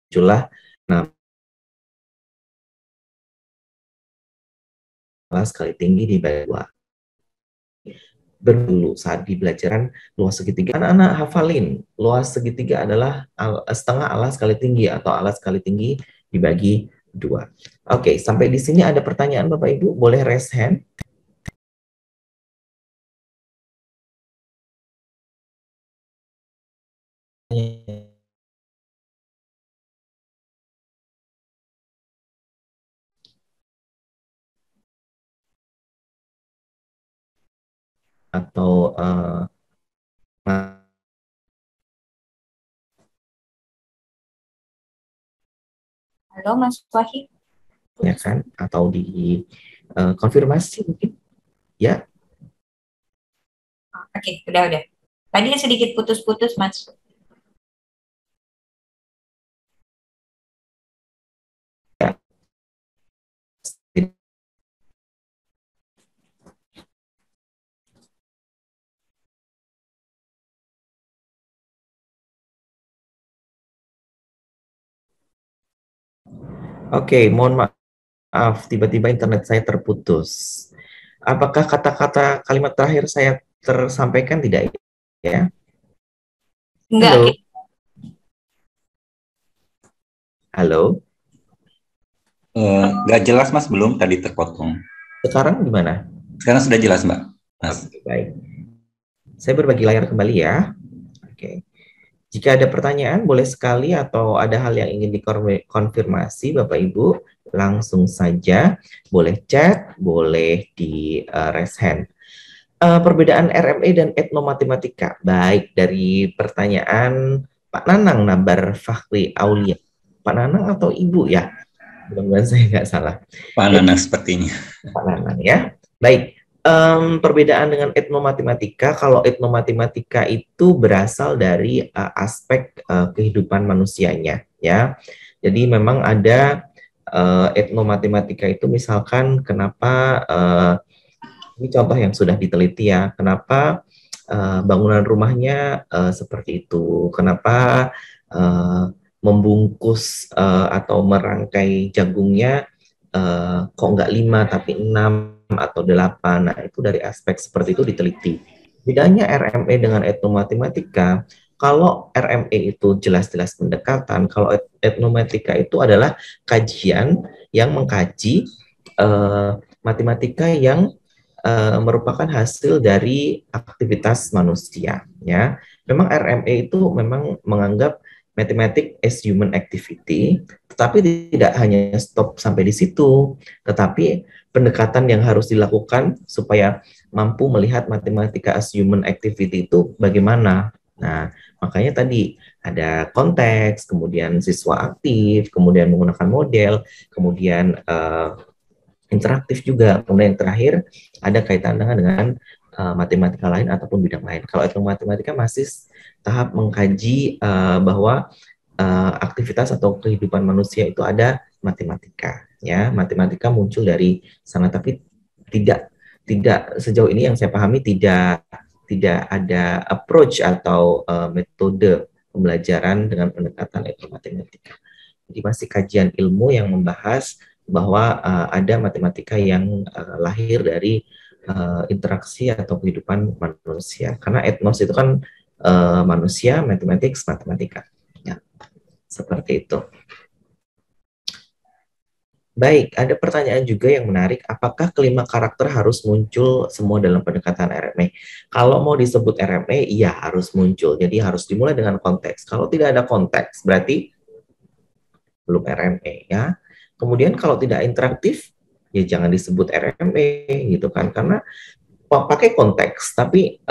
Itulah alas kali tinggi dibagi 2. Dulu saat di pelajaran luas segitiga, anak-anak hafalin luas segitiga adalah setengah alas kali tinggi atau alas kali tinggi dibagi 2. Oke, sampai di sini ada pertanyaan Bapak Ibu, boleh raise hand. Atau Halo Mas Wahid. ya kan, atau di konfirmasi mungkin, ya. Oke, udah. Tadi sedikit putus-putus Mas. Oke, mohon maaf, tiba-tiba internet saya terputus. Apakah kata-kata kalimat terakhir saya tersampaikan tidak ya? Enggak. Halo? Halo? Nggak jelas Mas, belum, tadi terpotong. Sekarang gimana? Sekarang sudah jelas Mbak. Mas. Oke, baik. Saya berbagi layar kembali ya. Oke. Jika ada pertanyaan, boleh sekali atau ada hal yang ingin dikonfirmasi Bapak Ibu, langsung saja. Boleh chat, boleh di raise hand. Perbedaan RME dan etnomatematika. Baik, dari pertanyaan Pak Nanang Nabar Fakhri Aulia. Pak Nanang atau Ibu ya? Mudah-mudahan saya nggak salah. Pak Nanang sepertinya. Pak Nanang ya. Baik. Perbedaan dengan etnomatematika, kalau etnomatematika itu berasal dari aspek kehidupan manusianya, ya. Jadi memang ada etnomatematika itu misalkan kenapa ini contoh yang sudah diteliti ya, kenapa bangunan rumahnya seperti itu, kenapa membungkus atau merangkai jagungnya kok nggak 5 tapi 6 atau 8. Nah, itu dari aspek seperti itu diteliti. Bedanya RME dengan etnomatematika, kalau RME itu jelas-jelas pendekatan, kalau etnomatematika itu adalah kajian yang mengkaji matematika yang merupakan hasil dari aktivitas manusia. Ya, memang RMA itu memang menganggap mathematics as human activity, tetapi tidak hanya stop sampai di situ, tetapi pendekatan yang harus dilakukan supaya mampu melihat matematika as human activity itu bagaimana. Nah, makanya tadi ada konteks, kemudian siswa aktif, kemudian menggunakan model, kemudian interaktif juga. Kemudian yang terakhir ada kaitan dengan matematika lain ataupun bidang lain. Kalau itu matematika masih tahap mengkaji bahwa aktivitas atau kehidupan manusia itu ada matematika. Ya, matematika muncul dari sana, tapi tidak sejauh ini yang saya pahami tidak ada approach atau metode pembelajaran dengan pendekatan matematika. Jadi masih kajian ilmu yang membahas bahwa ada matematika yang lahir dari interaksi atau kehidupan manusia. Karena etnos itu kan manusia, mathematics, matematika. Ya, seperti itu. Baik, ada pertanyaan juga yang menarik. Apakah kelima karakter harus muncul semua dalam pendekatan RMA? Kalau mau disebut RMA, iya harus muncul. Jadi harus dimulai dengan konteks. Kalau tidak ada konteks, berarti belum RMA ya. Kemudian kalau tidak interaktif, ya jangan disebut RMA gitu kan, karena pakai konteks, tapi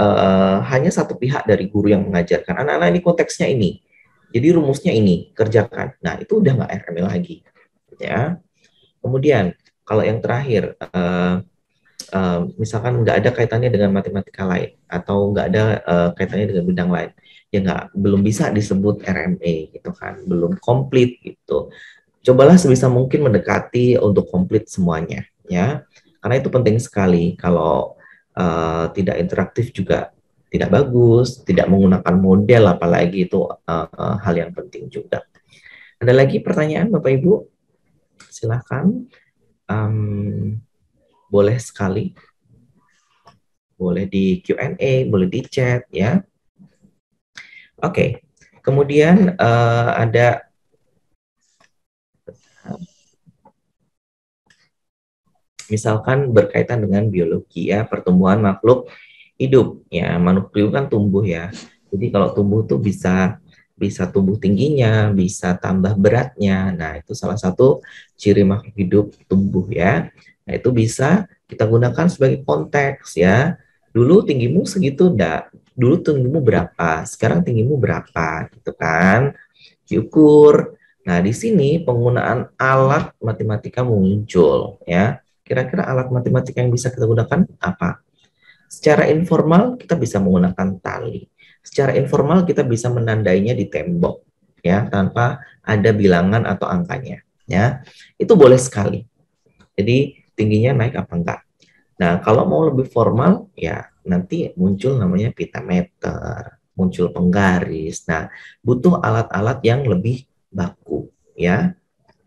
hanya satu pihak dari guru yang mengajarkan. Anak-anak ini konteksnya ini, jadi rumusnya ini, kerjakan. Nah itu udah nggak RMA lagi, ya. Kemudian kalau yang terakhir, misalkan nggak ada kaitannya dengan matematika lain atau nggak ada kaitannya dengan bidang lain, ya belum bisa disebut RMA gitu kan, belum komplit gitu. Cobalah sebisa mungkin mendekati untuk komplit semuanya, ya, karena itu penting sekali. Kalau tidak interaktif juga tidak bagus, tidak menggunakan model apalagi itu hal yang penting juga. Ada lagi pertanyaan Bapak Ibu? Silahkan, boleh sekali, boleh di Q&A, boleh di chat ya. Oke, kemudian ada misalkan berkaitan dengan biologi ya, pertumbuhan makhluk hidup ya. Makhluk hidup kan tumbuh ya. Jadi kalau tumbuh tuh bisa tumbuh tingginya, bisa tambah beratnya. Nah, itu salah satu ciri makhluk hidup tumbuh ya. Nah, itu bisa kita gunakan sebagai konteks ya. Dulu tinggimu segitu enggak? Dulu tinggimu berapa? Sekarang tinggimu berapa? Gitu kan. Diukur. Nah, di sini penggunaan alat matematika muncul ya. Kira-kira alat matematika yang bisa kita gunakan apa? Secara informal kita bisa menggunakan tali. Secara informal kita bisa menandainya di tembok ya, tanpa ada bilangan atau angkanya ya. Itu boleh sekali. Jadi tingginya naik apa enggak. Nah, kalau mau lebih formal ya nanti muncul namanya pitameter, muncul penggaris. Nah, butuh alat-alat yang lebih baku ya.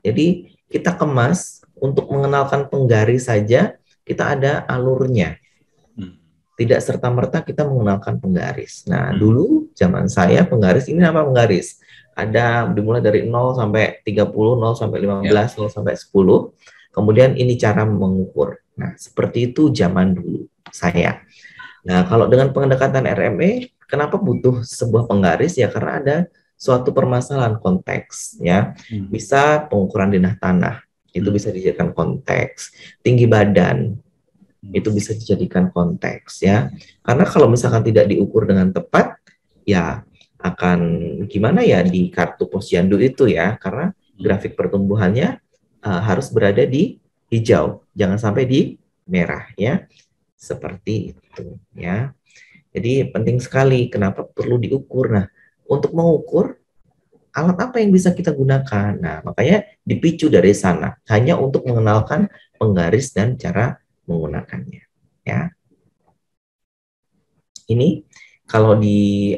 Jadi kita kemas untuk mengenalkan penggaris saja, kita ada alurnya. Tidak serta-merta kita mengenalkan penggaris. Nah, dulu zaman saya penggaris ini apa penggaris? Ada dimulai dari 0 sampai 30, 0 sampai 15, 0 sampai 10. Kemudian ini cara mengukur. Nah, seperti itu zaman dulu saya. Nah, kalau dengan pendekatan RMA, kenapa butuh sebuah penggaris? Ya karena ada suatu permasalahan konteks ya. Bisa pengukuran denah tanah, itu bisa dijadikan konteks. Tinggi badan, itu bisa dijadikan konteks ya. Karena kalau misalkan tidak diukur dengan tepat, ya akan gimana ya di kartu posyandu itu ya, karena grafik pertumbuhannya harus berada di hijau, jangan sampai di merah ya. Seperti itu ya. Jadi penting sekali kenapa perlu diukur. Nah, untuk mengukur alat apa yang bisa kita gunakan. Nah, makanya dipicu dari sana, hanya untuk mengenalkan penggaris dan cara menggunakannya ya. Ini kalau di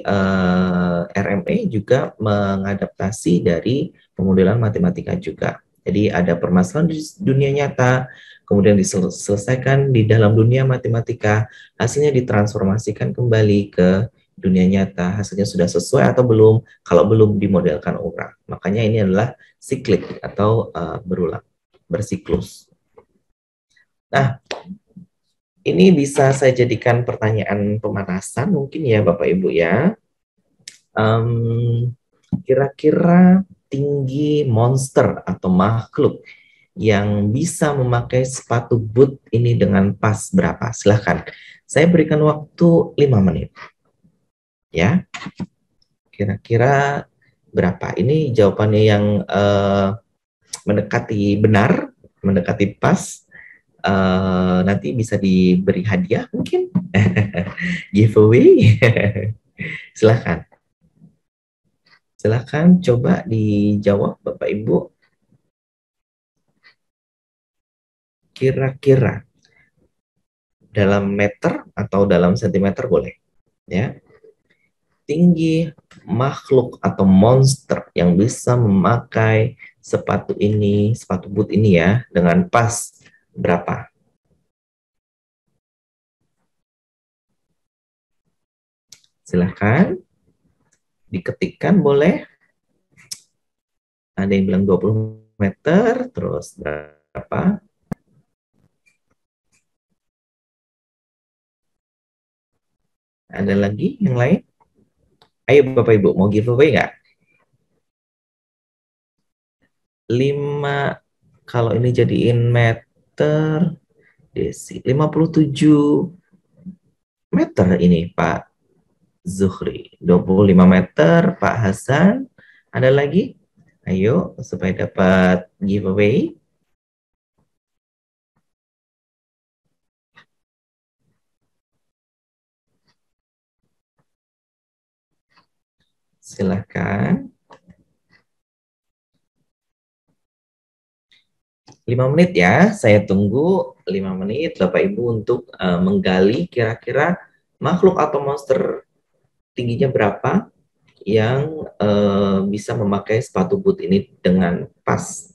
RMA juga mengadaptasi dari pemodelan matematika juga. Jadi ada permasalahan di dunia nyata, kemudian diselesaikan di dalam dunia matematika, hasilnya ditransformasikan kembali ke dunia nyata, hasilnya sudah sesuai atau belum, kalau belum dimodelkan ulang. Makanya ini adalah siklik atau berulang, bersiklus. Nah, Ini bisa saya jadikan pertanyaan pemanasan mungkin ya Bapak Ibu ya. Kira-kira tinggi monster atau makhluk yang bisa memakai sepatu boot ini dengan pas berapa? Silahkan. Saya berikan waktu 5 menit. Ya. Kira-kira berapa? Ini jawabannya yang mendekati benar, mendekati pas. Nanti bisa diberi hadiah mungkin. Giveaway. Silahkan. Silahkan coba dijawab Bapak Ibu. Kira-kira dalam meter atau dalam sentimeter boleh. Ya. Tinggi makhluk atau monster yang bisa memakai sepatu ini, sepatu boot ini ya, dengan pas berapa? Silahkan diketikkan boleh. Ada yang bilang 20 meter, terus berapa? Ada lagi yang lain? Ayo Bapak Ibu, mau giveaway nggak? 5, kalau ini jadiin meter, desi, 57 meter ini Pak Zuhri. 25 meter Pak Hasan. Ada lagi? Ayo, supaya dapat giveaway. Silahkan. 5 menit ya, saya tunggu 5 menit Bapak Ibu untuk menggali kira-kira makhluk atau monster tingginya berapa yang bisa memakai sepatu boot ini dengan pas.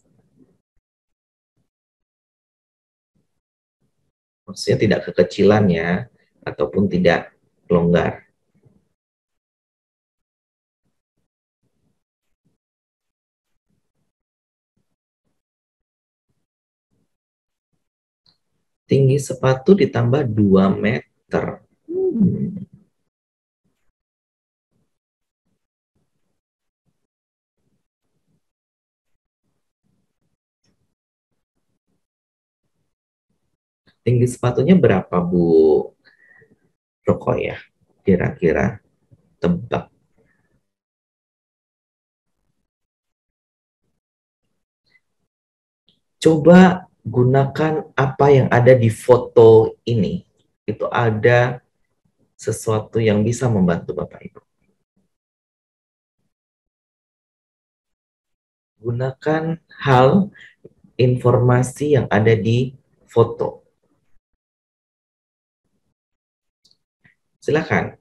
Maksudnya tidak kekecilan ya, ataupun tidak longgar. Tinggi sepatu ditambah 2 meter. Tinggi sepatunya berapa Bu Rokoyah? Kira-kira tebak. Coba gunakan apa yang ada di foto ini. Itu ada sesuatu yang bisa membantu Bapak Ibu. Gunakan hal informasi yang ada di foto. Silakan.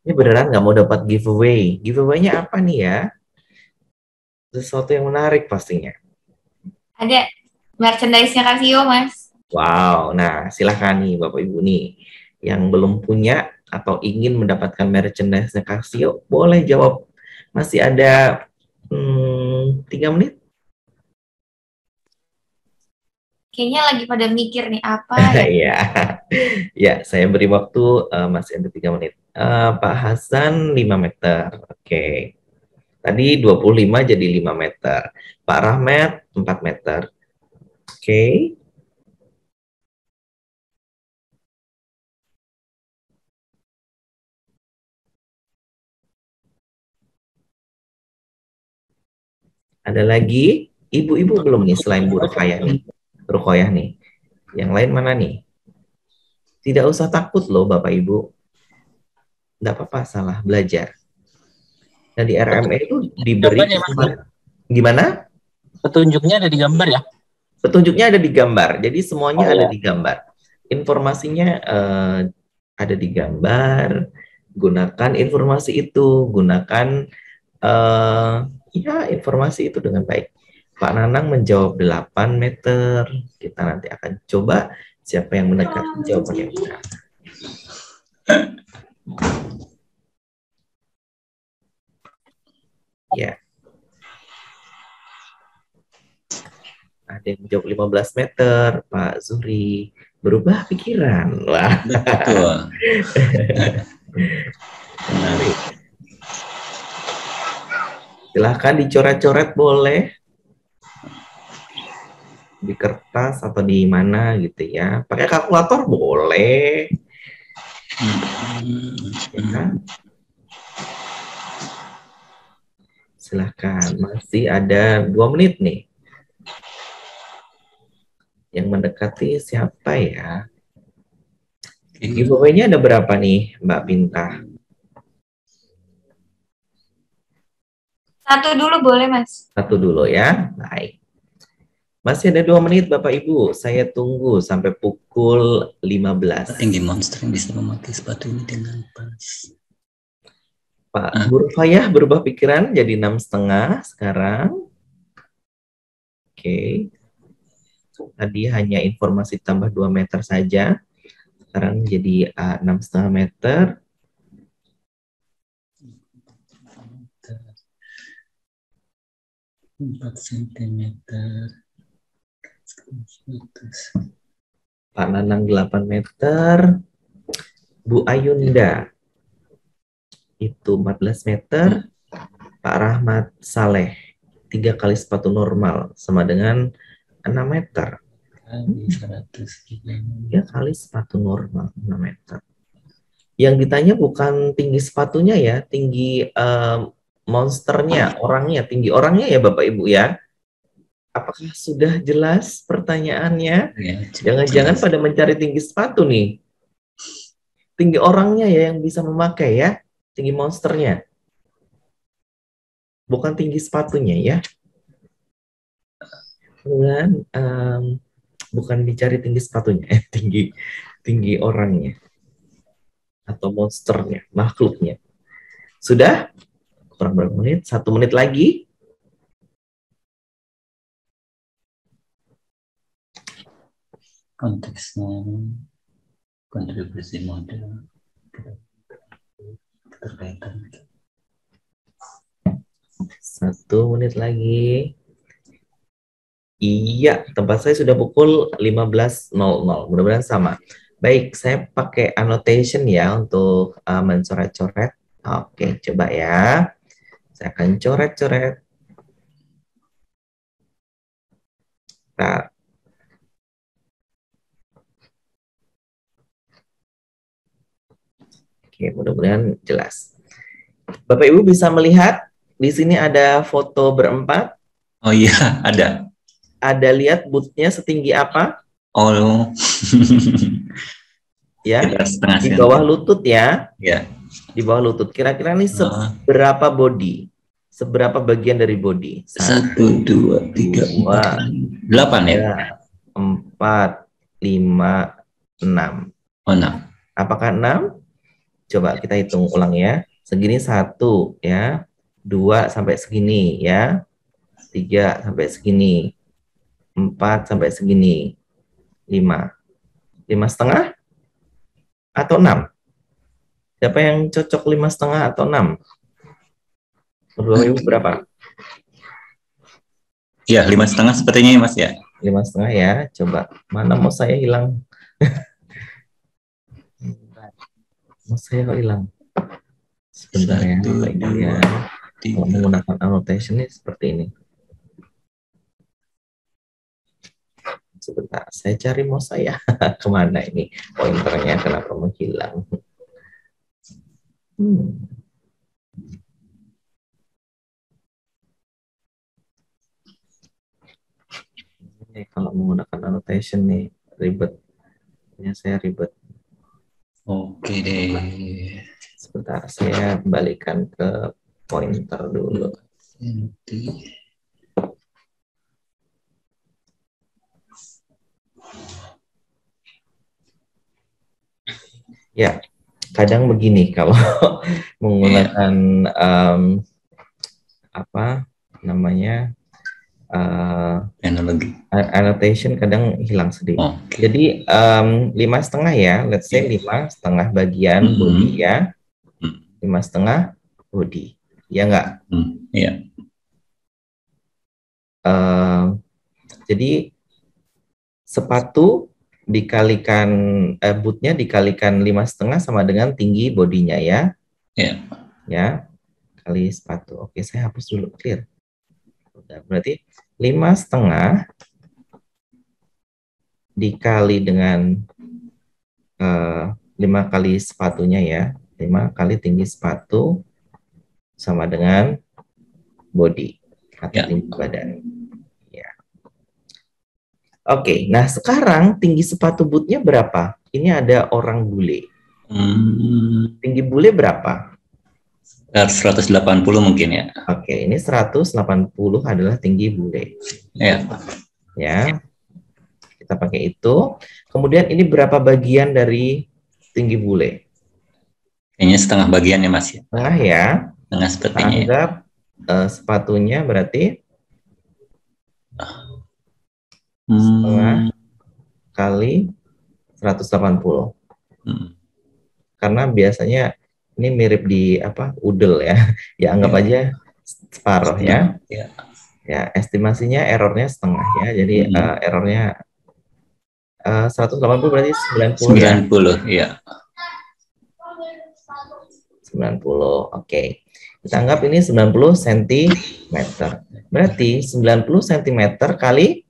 Ini beneran nggak mau dapat giveaway. Giveaway-nya apa nih ya? Sesuatu yang menarik pastinya. Ada merchandise-nya Casio, Mas. Wow, nah silakan nih Bapak Ibu nih. Yang belum punya atau ingin mendapatkan merchandise-nya Casio, boleh jawab. Masih ada 3 menit. Kayaknya lagi pada mikir nih apa ya. Iya, ya saya beri waktu masih ada 3 menit. Pak Hasan 5 meter, oke. Tadi 25 jadi 5 meter. Pak Rahmat 4 meter, oke. Ada lagi? Ibu-ibu belum nih selain Bu Ruqayyah nih? Ruqayyah nih. Yang lain mana nih? Tidak usah takut loh Bapak Ibu. Tidak apa-apa, salah belajar. Nah di RME itu diberi gimana? Petunjuknya ada di gambar ya? Petunjuknya ada di gambar. Jadi semuanya ada di gambar. Informasinya ada di gambar. Gunakan informasi itu. Gunakan ya informasi itu dengan baik. Pak Nanang menjawab 8 meter. Kita nanti akan coba siapa yang mendekati jawaban yang benar. Ya. Ada yang menjawab 15 meter, Pak Zuhri. Berubah pikiran. Wah. Betul. Menarik. Silahkan dicoret-coret boleh. Di kertas atau di mana gitu ya. Pakai kalkulator boleh. Ya kan? Silahkan. Masih ada 2 menit nih. Yang mendekati siapa ya? Giveaway-nya ada berapa nih, Mbak Pinta? 1 dulu boleh, Mas. 1 dulu ya. Baik. Masih ada 2 menit, Bapak Ibu. Saya tunggu sampai pukul 15. Tinggi monster yang bisa memakai sepatu ini dengan pas. Pak Bu Rufayah berubah pikiran jadi 6,5 sekarang. Oke. Tadi hanya informasi tambah 2 meter saja. Sekarang jadi 6,5 meter. Empat sentimeter. Pak Nanang 8 meter. Bu Ayunda itu 14 meter. Pak Rahmat Saleh 3 kali sepatu normal sama dengan 6 meter. 3 kali sepatu normal 6 meter. Yang ditanya bukan tinggi sepatunya ya, tinggi monsternya, orangnya, tinggi orangnya ya Bapak Ibu ya. Apakah sudah jelas pertanyaannya? Jangan-jangan pada mencari tinggi sepatu nih. Tinggi orangnya ya yang bisa memakai ya, tinggi monsternya. Bukan tinggi sepatunya ya. Kemudian bukan dicari tinggi sepatunya, tinggi orangnya atau monsternya, makhluknya. Sudah? Kurang berapa menit? 1 menit lagi. Konteksnya kontribusi modal terkaitan. 1 menit lagi. Iya, tempat saya sudah pukul 15.00. Mudah-mudahan sama. Baik, saya pakai annotation ya untuk mencoret-coret. Oke, coba ya. Saya akan coret-coret. Nah. Oke, mudah-mudahan jelas. Bapak Ibu bisa melihat di sini ada foto berempat. Oh iya, ada. Ada lihat bootnya setinggi apa? Oh. Ya, di bawah lutut ya. Ya. Di bawah lutut. Kira-kira ini seberapa body? Seberapa bagian dari body? 1, 2, 3, 4, 8 ya? 4, 5, 6. Oh, 6. Apakah 6? Coba kita hitung ulang ya. Segini 1 ya. 2 sampai segini ya. 3 sampai segini. 4 sampai segini. 5. 5,5? Atau 6? Siapa yang cocok 5,5 atau 6? Menurut Ibu berapa? Ya, 5,5 sepertinya ya Mas ya. 5,5 ya. Coba. Mana mau saya hilang? Mau saya kok hilang? Sebentar ya. Kalau menggunakan annotation ini seperti ini. Sebentar, saya cari mau saya. Kemana ini? Pointernya kenapa menghilang? Ini kalau menggunakan annotation nih, ribetnya saya ribet. Oke deh. Sebentar, saya kembalikan ke pointer dulu. Ya, kadang begini kalau menggunakan apa namanya annotation kadang hilang sedikit. Okay. Jadi 5,5 ya, let's say 5,5 bagian body ya, 5,5 body, ya enggak? Iya. Jadi sepatu dikalikan bootnya dikalikan 5,5 sama dengan tinggi bodinya ya. Ya. Ya, kali sepatu. Oke, saya hapus dulu, clear. Udah, berarti 5,5 dikali dengan 5 kali sepatunya ya. 5 kali tinggi sepatu sama dengan body atau tinggi badan. Ya. Oke, nah sekarang tinggi sepatu bootnya berapa? Ini ada orang bule. Tinggi bule berapa? 180 mungkin ya. Oke, ini 180 adalah tinggi bule. Ya. Ya. Kita pakai itu. Kemudian ini berapa bagian dari tinggi bule? Kayaknya setengah bagiannya Mas ya. Setengah ya. Setengah sepertinya. Anggap sepatunya berarti setengah kali 180. Karena biasanya ini mirip di udel ya. Ya anggap aja separuh ya. Ya, estimasinya errornya setengah ya. Jadi errornya 180 berarti 90 ya. 90, oke. Kita anggap ini 90 cm. Berarti 90 cm kali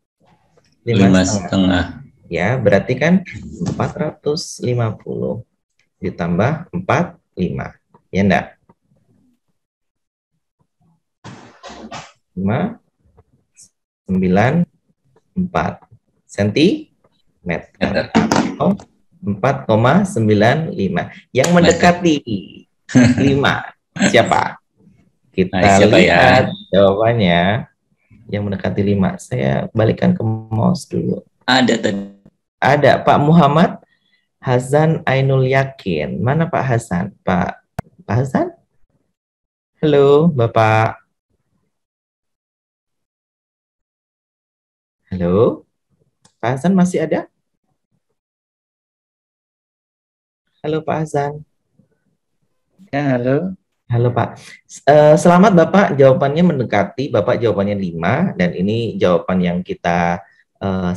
5,5. Ya, berarti kan 450 ditambah 45. Ya enggak? 5, 9, 4 cm. Oh, 4,95. Yang mendekati 5 siapa? Kita lihat jawabannya. Yang mendekati 5. Saya balikan ke mouse dulu. Ada tadi. Ada Pak Muhammad Hazan Ainul Yakin. Mana Pak Hasan? Pak Hasan? Halo, Bapak. Halo? Pak Hasan masih ada? Halo Pak Hasan. Ya, halo. Halo Pak. Selamat Bapak, jawabannya mendekati. Bapak jawabannya 5 dan ini jawaban yang kita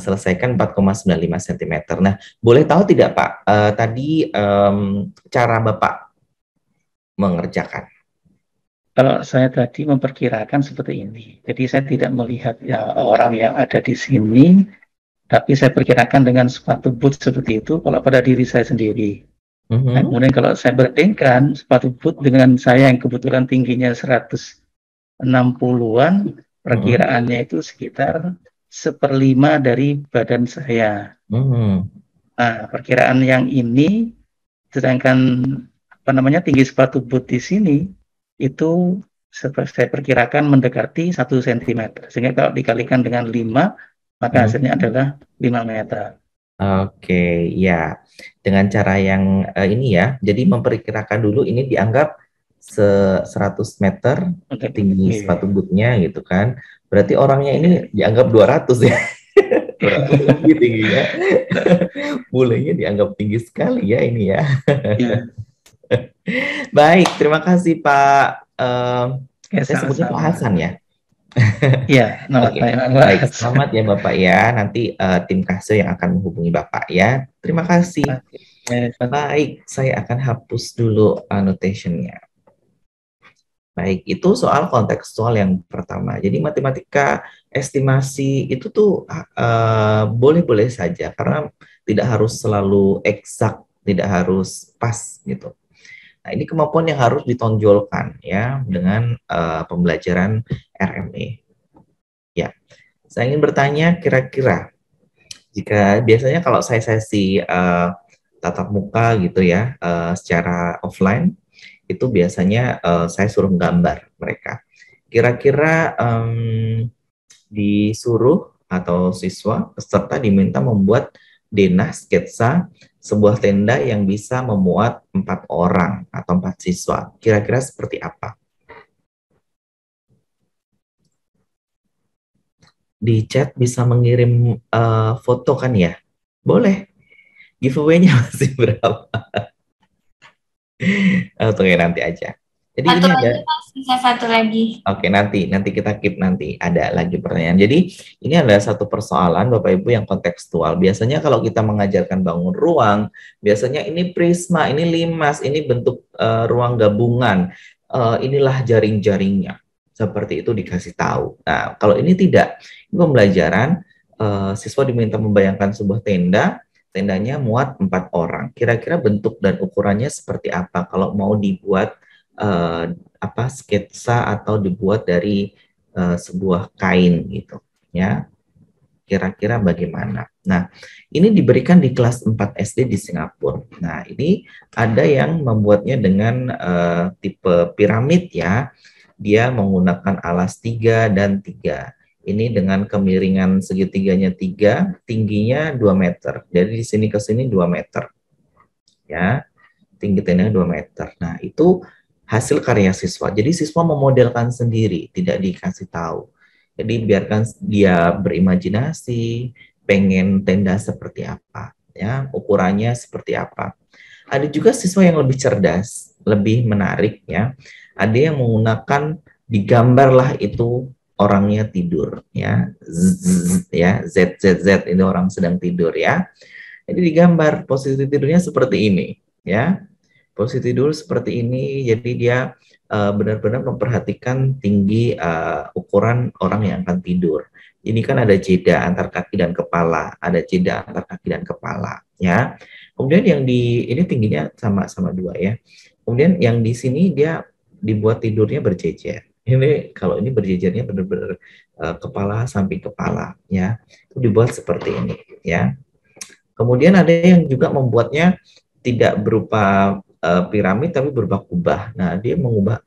selesaikan 4,95 cm. Nah, boleh tahu tidak Pak, tadi cara Bapak mengerjakan? Kalau saya tadi memperkirakan seperti ini. Jadi saya tidak melihat ya orang yang ada di sini, tapi saya perkirakan dengan sepatu boot seperti itu kalau pada diri saya sendiri. Nah, kemudian kalau saya bandingkan sepatu boot dengan saya yang kebetulan tingginya 160-an, perkiraannya itu sekitar 1/5 dari badan saya. Nah, perkiraan yang ini, sedangkan tinggi sepatu boot di sini itu saya perkirakan mendekati 1 cm. Sehingga kalau dikalikan dengan 5, maka hasilnya adalah 5 meter. Oke, ya. Dengan cara yang ini ya, jadi memperkirakan dulu ini dianggap 100 meter tinggi sepatu bootnya gitu kan. Berarti orangnya ini dianggap 200 ya. 200 lebih tingginya. Bulenya dianggap tinggi sekali ya ini ya. Baik, terima kasih Pak. Saya sebutnya Pak Hasan ya. Iya, baik. Selamat ya Bapak ya. Nanti tim Kasio yang akan menghubungi Bapak ya. Terima kasih. Baik, saya akan hapus dulu annotation-nya. Baik, itu soal kontekstual yang pertama. Jadi matematika estimasi itu tuh boleh-boleh saja karena tidak harus selalu eksak, tidak harus pas gitu. Nah, ini kemampuan yang harus ditonjolkan ya dengan pembelajaran RME. Ya, saya ingin bertanya kira-kira jika biasanya kalau saya sesi tatap muka gitu ya secara offline itu biasanya saya suruh gambar mereka. Kira-kira disuruh atau siswa peserta diminta membuat denah sketsa sebuah tenda yang bisa memuat 4 orang atau 4 siswa. Kira-kira seperti apa? Di chat bisa mengirim foto kan ya? Boleh. Giveaway-nya masih berapa? Tunggu nanti aja. Jadi Satu ini lagi, ada. Mas, bisa satu lagi. Oke, nanti kita keep, nanti ada lagi pertanyaan. Jadi ini adalah satu persoalan Bapak Ibu yang kontekstual. Biasanya kalau kita mengajarkan bangun ruang, biasanya ini prisma, ini limas, ini bentuk ruang gabungan, inilah jaring-jaringnya. Seperti itu dikasih tahu. Nah, kalau ini tidak, ini pembelajaran, siswa diminta membayangkan sebuah tenda, tendanya muat 4 orang. Kira-kira bentuk dan ukurannya seperti apa kalau mau dibuat sketsa atau dibuat dari sebuah kain gitu ya, kira-kira bagaimana. Nah, ini diberikan di kelas 4 SD di Singapura. Nah, ini ada yang membuatnya dengan tipe piramid ya, dia menggunakan alas 3 dan 3. Ini dengan kemiringan segitiganya 3, tingginya 2 meter. Jadi di sini ke sini 2 meter ya, tinggi tendanya 2 meter. Nah, itu hasil karya siswa. Jadi siswa memodelkan sendiri, tidak dikasih tahu. Jadi biarkan dia berimajinasi, pengen tenda seperti apa, ya, ukurannya seperti apa. Ada juga siswa yang lebih cerdas, lebih menarik ya. Ada yang menggunakan digambarlah itu orangnya tidur ya. ZZZ ini orang sedang tidur ya. Jadi digambar posisi tidurnya seperti ini ya. Posisi tidur seperti ini, jadi dia benar-benar memperhatikan tinggi ukuran orang yang akan tidur. Ini kan ada jeda antar kaki dan kepala, ada jeda antar kaki dan kepala, ya. Kemudian yang di ini tingginya sama-sama 2 ya. Kemudian yang di sini dia dibuat tidurnya berjejer. Ini kalau ini berjejernya benar-benar kepala samping kepala, ya. Itu dibuat seperti ini, ya. Kemudian ada yang juga membuatnya tidak berupa piramid tapi berupa kubah. Nah, dia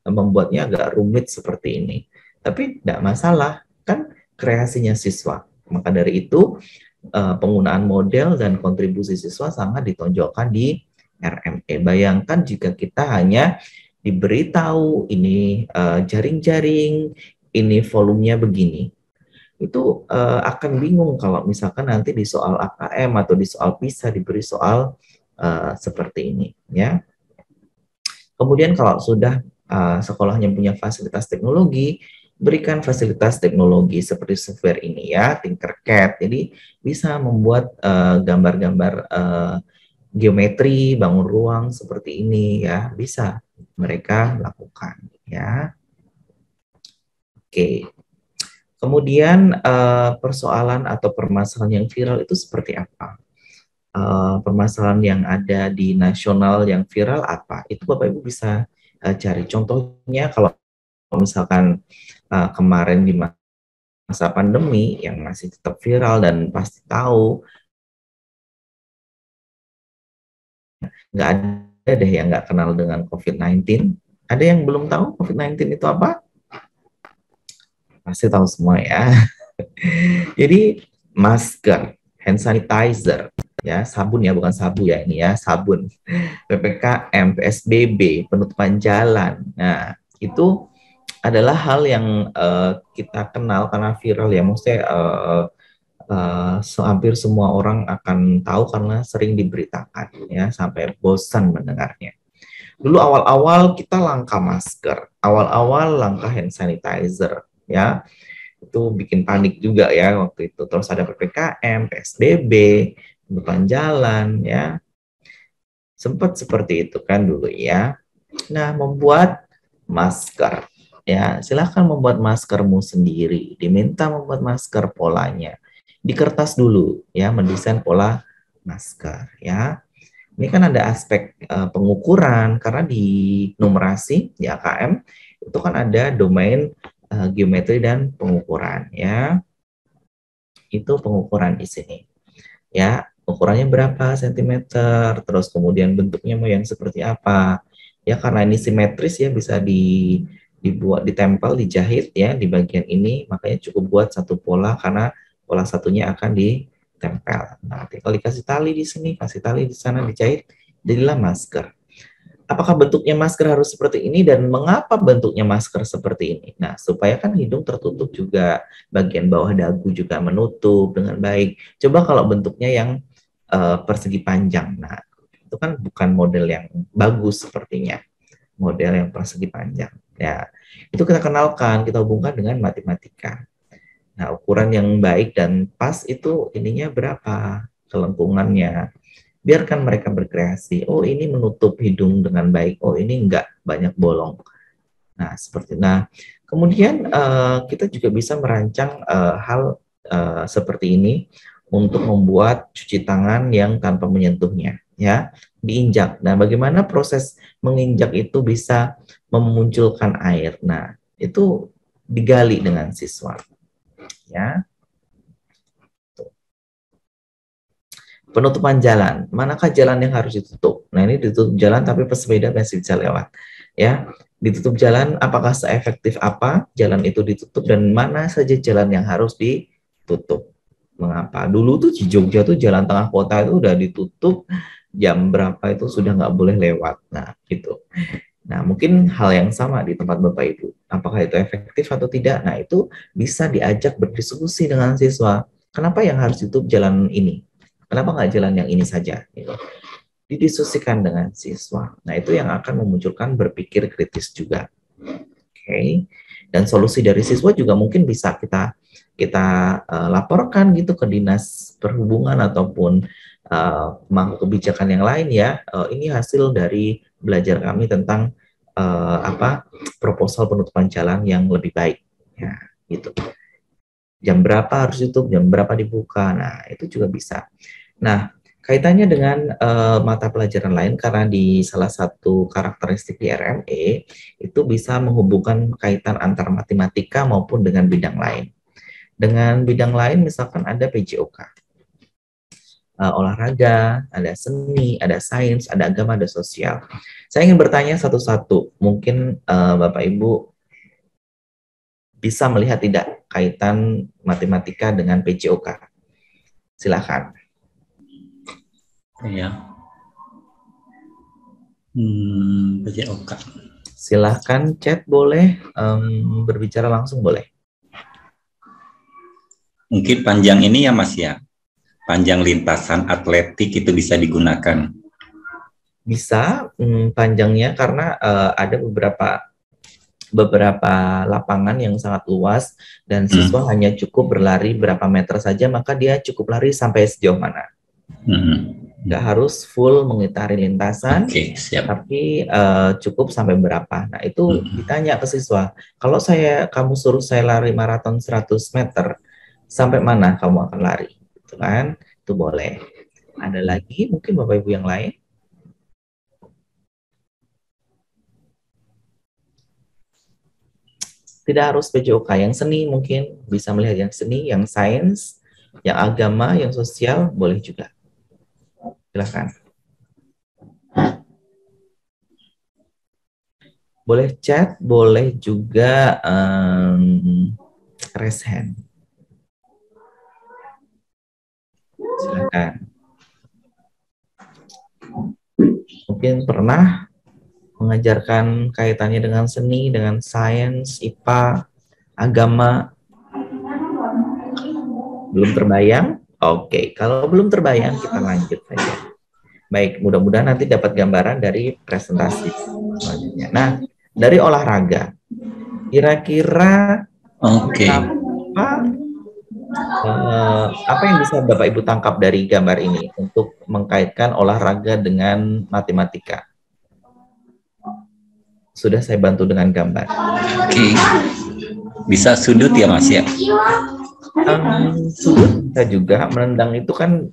membuatnya agak rumit seperti ini. Tapi tidak masalah, kan kreasinya siswa. Maka dari itu penggunaan model dan kontribusi siswa sangat ditonjolkan di RME. Bayangkan jika kita hanya diberitahu ini jaring-jaring, ini volumenya begini. Itu akan bingung kalau misalkan nanti di soal AKM atau di soal PISA diberi soal seperti ini, ya. Kemudian kalau sudah sekolahnya punya fasilitas teknologi, berikan fasilitas teknologi seperti software ini ya, Tinkercad. Jadi bisa membuat gambar-gambar geometri, bangun ruang seperti ini ya, bisa mereka lakukan ya. Oke. Kemudian persoalan atau permasalahan yang viral itu seperti apa? Permasalahan yang ada di nasional yang viral apa? Itu Bapak Ibu bisa cari. Contohnya kalau misalkan kemarin di masa pandemi yang masih tetap viral dan pasti tahu, nggak ada deh yang nggak kenal dengan COVID-19. Ada yang belum tahu COVID-19 itu apa? Pasti tahu semua ya. Jadi masker, hand sanitizer, ya, sabun ya, bukan sabu ya ini ya, sabun, PPKM, PSBB, penutupan jalan. Nah, itu adalah hal yang kita kenal karena viral ya, maksudnya hampir semua orang akan tahu karena sering diberitakan ya, sampai bosan mendengarnya. Dulu awal-awal kita langka masker, awal-awal langka hand sanitizer ya. Itu bikin panik juga ya waktu itu. Terus ada PPKM, PSBB, penutupan jalan ya. Sempat seperti itu kan dulu ya. Nah, membuat masker ya, silahkan membuat maskermu sendiri. Diminta membuat masker polanya. Di kertas dulu ya, mendesain pola masker ya. Ini kan ada aspek pengukuran karena di numerasi di AKM itu kan ada domain geometri dan pengukuran ya. Itu pengukuran di sini. Ya, ukurannya berapa sentimeter, terus kemudian bentuknya mau yang seperti apa. Ya, karena ini simetris ya, bisa dibuat, ditempel, dijahit ya di bagian ini, makanya cukup buat satu pola karena pola satunya akan ditempel. Nah, tinggal dikasih tali di sini, kasih tali di sana, dijahit, jadilah masker. Apakah bentuknya masker harus seperti ini dan mengapa bentuknya masker seperti ini? Nah, supaya kan hidung tertutup juga, bagian bawah dagu juga menutup dengan baik. Coba kalau bentuknya yang persegi panjang, nah itu kan bukan model yang bagus sepertinya. model yang persegi panjang. Ya, itu kita kenalkan, kita hubungkan dengan matematika. Nah, ukuran yang baik dan pas itu ininya berapa, kelengkungannya. Biarkan mereka berkreasi. Oh, ini menutup hidung dengan baik. Oh, ini enggak, banyak bolong. Nah, kemudian kita juga bisa merancang hal seperti ini untuk membuat cuci tangan yang tanpa menyentuhnya, ya, diinjak. Nah, bagaimana proses menginjak itu bisa memunculkan air? Nah, itu digali dengan siswa, ya. Penutupan jalan, manakah jalan yang harus ditutup? Nah, ini ditutup jalan tapi pesepeda masih bisa lewat, ya. Ditutup jalan, apakah seefektif apa jalan itu ditutup dan mana saja jalan yang harus ditutup? Mengapa? Dulu tuh di Jogja tuh jalan tengah kota itu udah ditutup jam berapa itu sudah nggak boleh lewat. Nah, gitu. Nah, mungkin hal yang sama di tempat Bapak Ibu. Apakah itu efektif atau tidak? Nah, itu bisa diajak berdiskusi dengan siswa. Kenapa yang harus ditutup jalan ini? Kenapa nggak jalan yang ini saja? Gitu. Didiskusikan dengan siswa. Nah, itu yang akan memunculkan berpikir kritis juga. Oke. Dan solusi dari siswa juga mungkin bisa kita laporkan gitu ke dinas perhubungan ataupun pemangku kebijakan yang lain, ya. Ini hasil dari belajar kami tentang proposal penutupan jalan yang lebih baik, ya, gitu. Jam berapa harus tutup, jam berapa dibuka. Nah, itu juga bisa. Nah, kaitannya dengan mata pelajaran lain, karena di salah satu karakteristik di RME itu bisa menghubungkan kaitan antara matematika maupun dengan bidang lain. Dengan bidang lain misalkan ada PJOK, olahraga, ada seni, ada sains, ada agama, ada sosial. Saya ingin bertanya satu-satu, mungkin Bapak Ibu bisa melihat tidak kaitan matematika dengan PJOK. Silakan. Ya. PJOK. Silakan chat boleh, berbicara langsung boleh. Mungkin panjang ini ya Mas ya, panjang lintasan atletik itu bisa digunakan. Bisa panjangnya karena ada beberapa lapangan yang sangat luas dan siswa hanya cukup berlari berapa meter saja, maka dia cukup lari sampai sejauh mana. Nggak harus full mengitari lintasan, tapi cukup sampai berapa. Nah, itu ditanya ke siswa. Kalau kamu suruh saya lari maraton 100 meter, sampai mana kamu akan lari? Itu kan, itu boleh. Ada lagi mungkin Bapak Ibu yang lain? Tidak harus PJOK, yang seni mungkin bisa melihat yang seni, yang sains, yang agama, yang sosial, boleh juga. Silakan. Boleh chat, boleh juga raise hand. Silakan. Mungkin pernah mengajarkan kaitannya dengan seni, dengan sains, IPA, agama. Belum terbayang? Oke, kalau belum terbayang kita lanjut saja. Baik, mudah-mudahan nanti dapat gambaran dari presentasi selanjutnya. Nah, dari olahraga, kira-kira apa yang bisa Bapak Ibu tangkap dari gambar ini untuk mengkaitkan olahraga dengan matematika? Sudah saya bantu dengan gambar. Oke. Bisa sudut ya Mas ya? Sudut bisa juga, menendang itu kan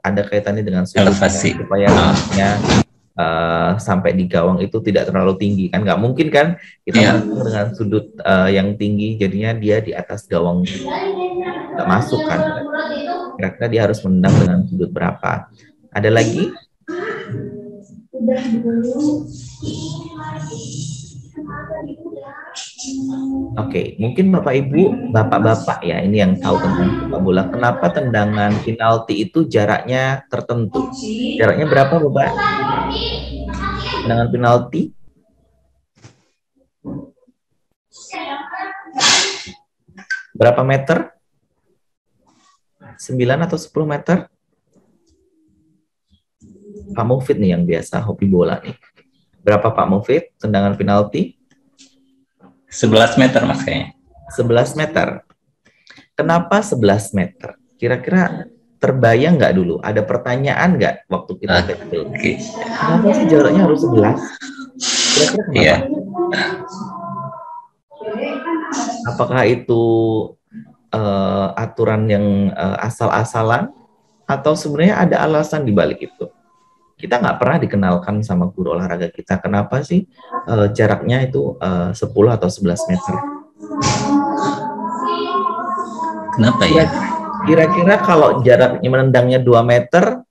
ada kaitannya dengan sudut elevasi, supaya sampai di gawang itu tidak terlalu tinggi kan, nggak mungkin kan kita dengan sudut yang tinggi jadinya dia di atas gawang nggak masuk kan, kira-kira dia harus menendang dengan sudut berapa. Ada lagi? Oke, mungkin Bapak Ibu, Bapak-bapak ya, ini yang tahu tentang sepak bola. Kenapa tendangan penalti itu jaraknya tertentu? Jaraknya berapa, Bapak? Tendangan penalti? Berapa meter? 9 atau 10 meter? Pak Mufid nih yang biasa hobi bola nih. Berapa Pak Mufid tendangan penalti? 11 meter Mas kayaknya. 11 meter. Kenapa 11 meter? Kira-kira terbayang nggak dulu? Ada pertanyaan nggak waktu kita kecil? Kenapa sih jaraknya harus 11? Kira-kira kenapa? Iya. Apakah itu aturan yang asal-asalan? Atau sebenarnya ada alasan di balik itu? Kita nggak pernah dikenalkan sama guru olahraga kita. Kenapa sih jaraknya itu 10 atau 11 meter? Kenapa ya? Kira-kira kalau jaraknya menendangnya 2 meter,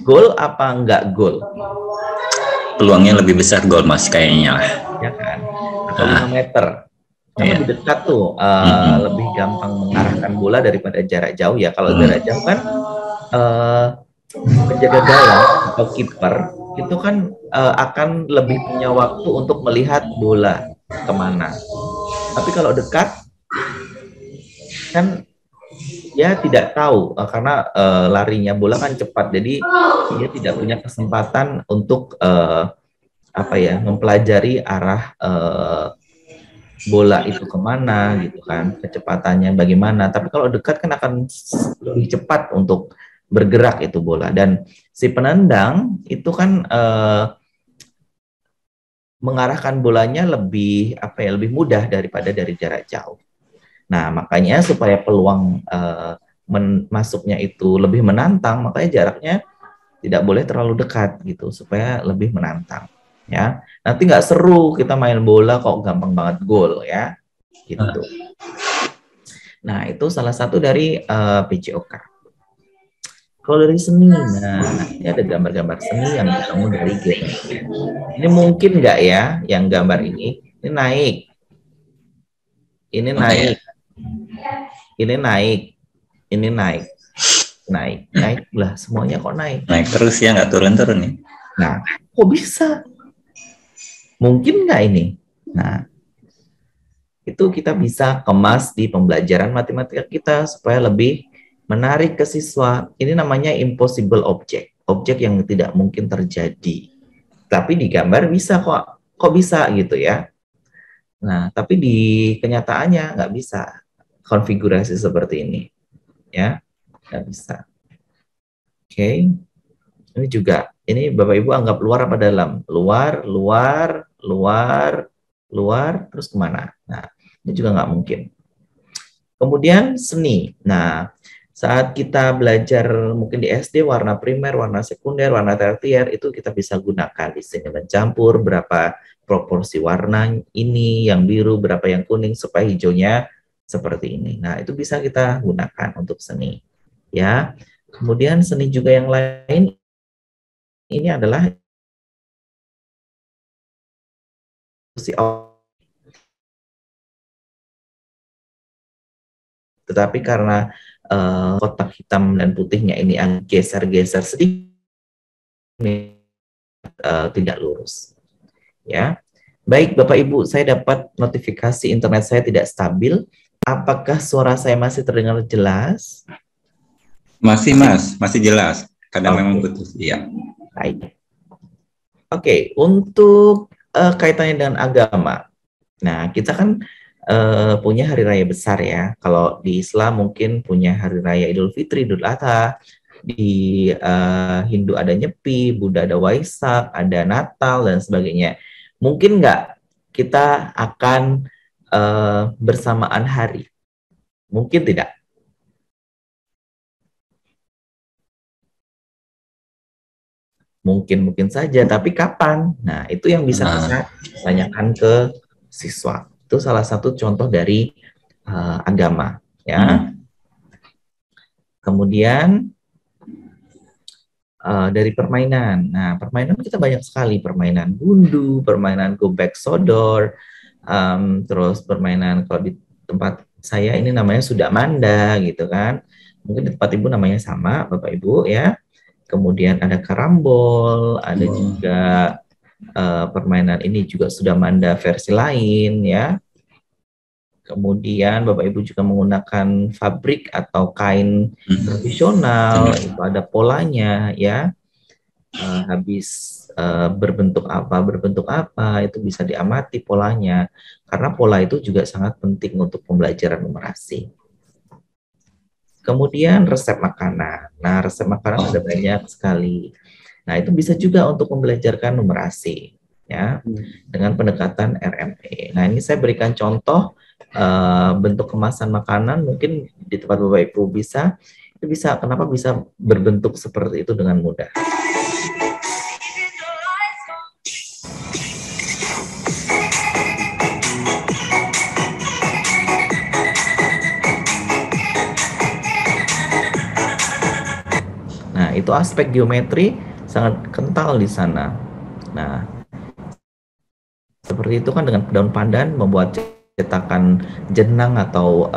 gol apa enggak gol? Peluangnya lebih besar gol Mas kayaknya. Ya kan? Atau 5 meter. Karena lebih dekat tuh, lebih gampang mengarahkan bola daripada jarak jauh ya. Kalau jarak jauh kan penjaga gawang atau kiper itu kan akan lebih punya waktu untuk melihat bola kemana. Tapi kalau dekat kan dia tidak tahu karena larinya bola kan cepat, jadi dia tidak punya kesempatan untuk mempelajari arah bola itu kemana gitu kan, kecepatannya bagaimana. Tapi kalau dekat kan akan lebih cepat untuk bergerak itu bola, dan si penendang itu kan mengarahkan bolanya lebih lebih mudah daripada dari jarak jauh. Nah, makanya supaya peluang masuknya itu lebih menantang, makanya jaraknya tidak boleh terlalu dekat gitu, supaya lebih menantang ya. Nanti nggak seru kita main bola kok gampang banget gol ya gitu. Nah, itu salah satu dari PJOK. Kalau dari seni, nah ini ada gambar-gambar seni yang ketemu dari game. Ini mungkin nggak ya, yang gambar ini naik, ini naik, ini naik, ini naik, naik lah, semuanya kok naik. Naik terus ya, nggak turun-turun nih. Nah, kok bisa? Mungkin nggak ini? Nah, itu kita bisa kemas di pembelajaran matematika kita supaya lebih menarik ke siswa. Ini namanya impossible object, objek yang tidak mungkin terjadi. Tapi di gambar bisa kok bisa gitu ya. Nah, tapi di kenyataannya nggak bisa konfigurasi seperti ini, ya, nggak bisa. Oke, ini juga, ini Bapak Ibu anggap luar apa dalam? Luar, luar, luar, luar, terus kemana? Nah, ini juga nggak mungkin. Kemudian seni. Nah, saat kita belajar mungkin di SD, warna primer, warna sekunder, warna tersier, itu kita bisa gunakan di sini, mencampur berapa proporsi warna ini, yang biru, berapa yang kuning, supaya hijaunya seperti ini. Nah, itu bisa kita gunakan untuk seni. Ya. Kemudian seni juga yang lain, ini adalah tetapi karena kotak hitam dan putihnya ini geser-geser sedikit, tidak lurus. Ya, baik Bapak Ibu, saya dapat notifikasi internet saya tidak stabil. Apakah suara saya masih terdengar jelas? Masih Mas, masih jelas. Kadang memang putus. Iya. Baik. Oke, untuk kaitannya dengan agama. Nah, kita kan punya hari raya besar ya. Kalau di Islam mungkin punya hari raya Idul Fitri, Idul Adha. Di Hindu ada Nyepi, Buddha ada Waisak, ada Natal dan sebagainya. Mungkin nggak kita akan bersamaan hari? Mungkin tidak. Mungkin saja, tapi kapan? Nah, itu yang bisa kita tanyakan ke siswa. Itu salah satu contoh dari agama, ya. Kemudian dari permainan. Nah, permainan kita banyak sekali, permainan gundu, permainan go back sodor, terus permainan kalau di tempat saya ini namanya sudamanda gitu kan. Mungkin di tempat Ibu namanya sama, Bapak Ibu ya. Kemudian ada karambol, ada juga permainan ini juga sudamanda versi lain ya. Kemudian Bapak Ibu juga menggunakan fabrik atau kain tradisional, itu ada polanya ya. habis berbentuk apa, itu bisa diamati polanya, karena pola itu juga sangat penting untuk pembelajaran numerasi. Kemudian resep makanan. Nah, resep makanan ada banyak sekali. Nah, itu bisa juga untuk membelajarkan numerasi, ya, dengan pendekatan RME. Nah, ini saya berikan contoh bentuk kemasan makanan, mungkin di tempat Bapak Ibu kenapa bisa berbentuk seperti itu dengan mudah. Nah, itu aspek geometri sangat kental di sana. Nah, seperti itu kan dengan daun pandan membuat cetakan jenang atau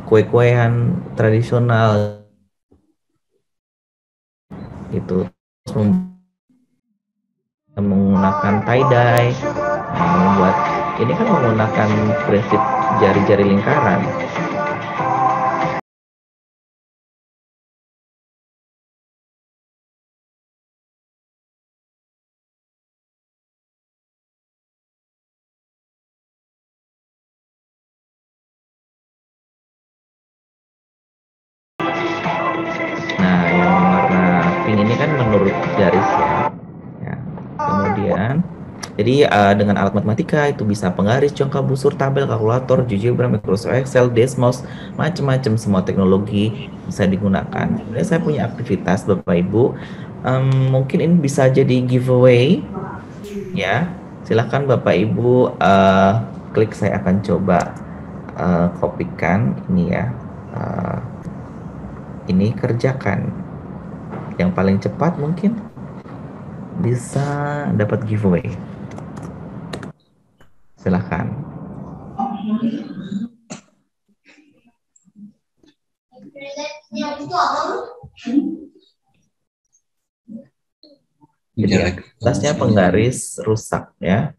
kue-kuean tradisional itu, menggunakan tie-dye, membuat ini kan menggunakan prinsip jari-jari lingkaran. Nah, yang warna pink ini kan menurut garis ya. Kemudian, jadi dengan alat matematika itu bisa penggaris, jangka busur, tabel, kalkulator, GeoGebra, Microsoft Excel, Desmos, macam-macam semua teknologi bisa digunakan. Kemudian saya punya aktivitas Bapak Ibu, mungkin ini bisa jadi giveaway, ya. Silahkan Bapak Ibu klik, saya akan coba kopikan ini ya. Ini kerjakan, yang paling cepat mungkin bisa dapat giveaway. Silahkan. Tasnya penggaris rusak ya.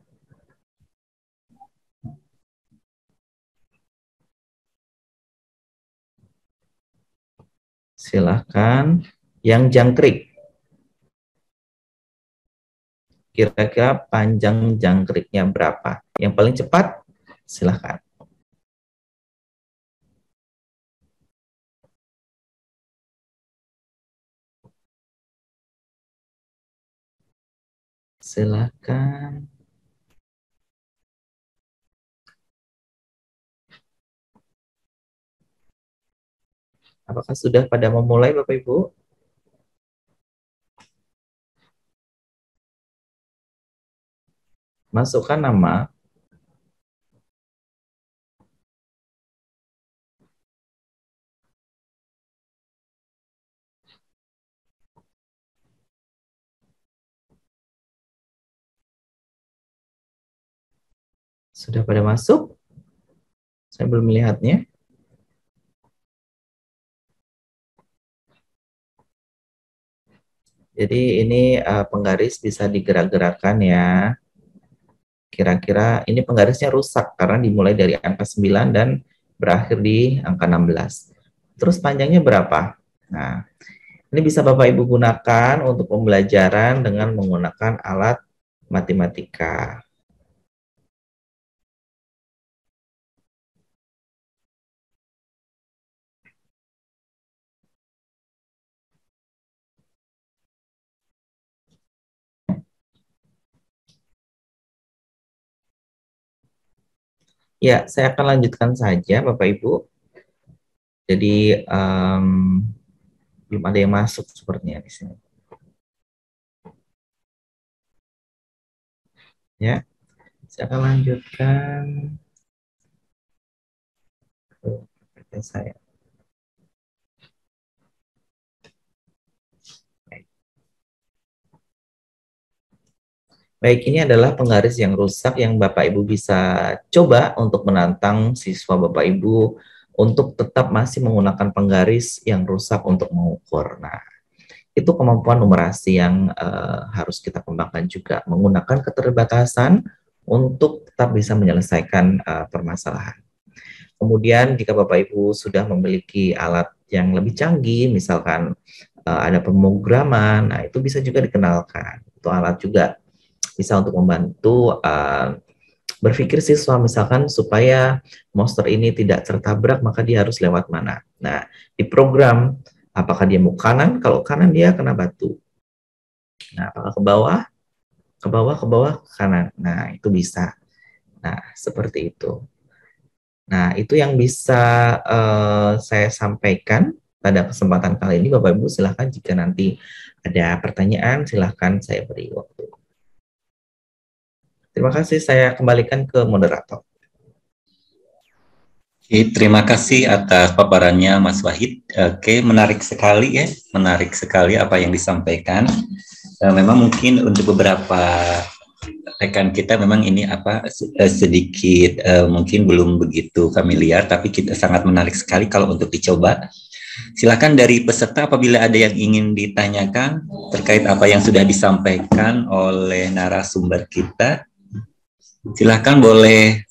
Silahkan. Yang jangkrik, kira-kira panjang jangkriknya berapa? Yang paling cepat, silahkan. Silahkan. Apakah sudah pada memulai Bapak Ibu? Masukkan nama. Sudah pada masuk? Saya belum melihatnya. Jadi ini penggaris bisa digerak-gerakkan ya. Kira-kira ini penggarisnya rusak karena dimulai dari angka 9 dan berakhir di angka 16. Terus panjangnya berapa? Nah, ini bisa Bapak Ibu gunakan untuk pembelajaran dengan menggunakan alat matematika. Ya, saya akan lanjutkan saja Bapak Ibu. Jadi belum ada yang masuk sepertinya di sini. Ya, saya akan lanjutkan ke saya. Baik, ini adalah penggaris yang rusak yang Bapak Ibu bisa coba untuk menantang siswa Bapak Ibu untuk tetap masih menggunakan penggaris yang rusak untuk mengukur. Nah, itu kemampuan numerasi yang harus kita kembangkan juga, menggunakan keterbatasan untuk tetap bisa menyelesaikan permasalahan. Kemudian jika Bapak Ibu sudah memiliki alat yang lebih canggih, misalkan ada pemrograman. Nah, itu bisa juga dikenalkan. Itu alat juga bisa untuk membantu berpikir siswa, misalkan supaya monster ini tidak tertabrak, maka dia harus lewat mana. Nah, di program, apakah dia mau kanan? Kalau kanan dia kena batu. Nah, apakah ke bawah? Ke bawah, ke bawah, ke kanan. Nah, itu bisa. Nah, seperti itu. Nah, itu yang bisa saya sampaikan pada kesempatan kali ini. Bapak Ibu, silahkan jika nanti ada pertanyaan, silahkan saya beri waktu. Terima kasih, saya kembalikan ke moderator. Oke, terima kasih atas paparannya Mas Wahid. Oke, menarik sekali ya, menarik sekali apa yang disampaikan. Memang mungkin untuk beberapa rekan kita memang ini sedikit mungkin belum begitu familiar, tapi kita sangat menarik sekali kalau untuk dicoba. Silakan dari peserta apabila ada yang ingin ditanyakan terkait apa yang sudah disampaikan oleh narasumber kita. Silakan boleh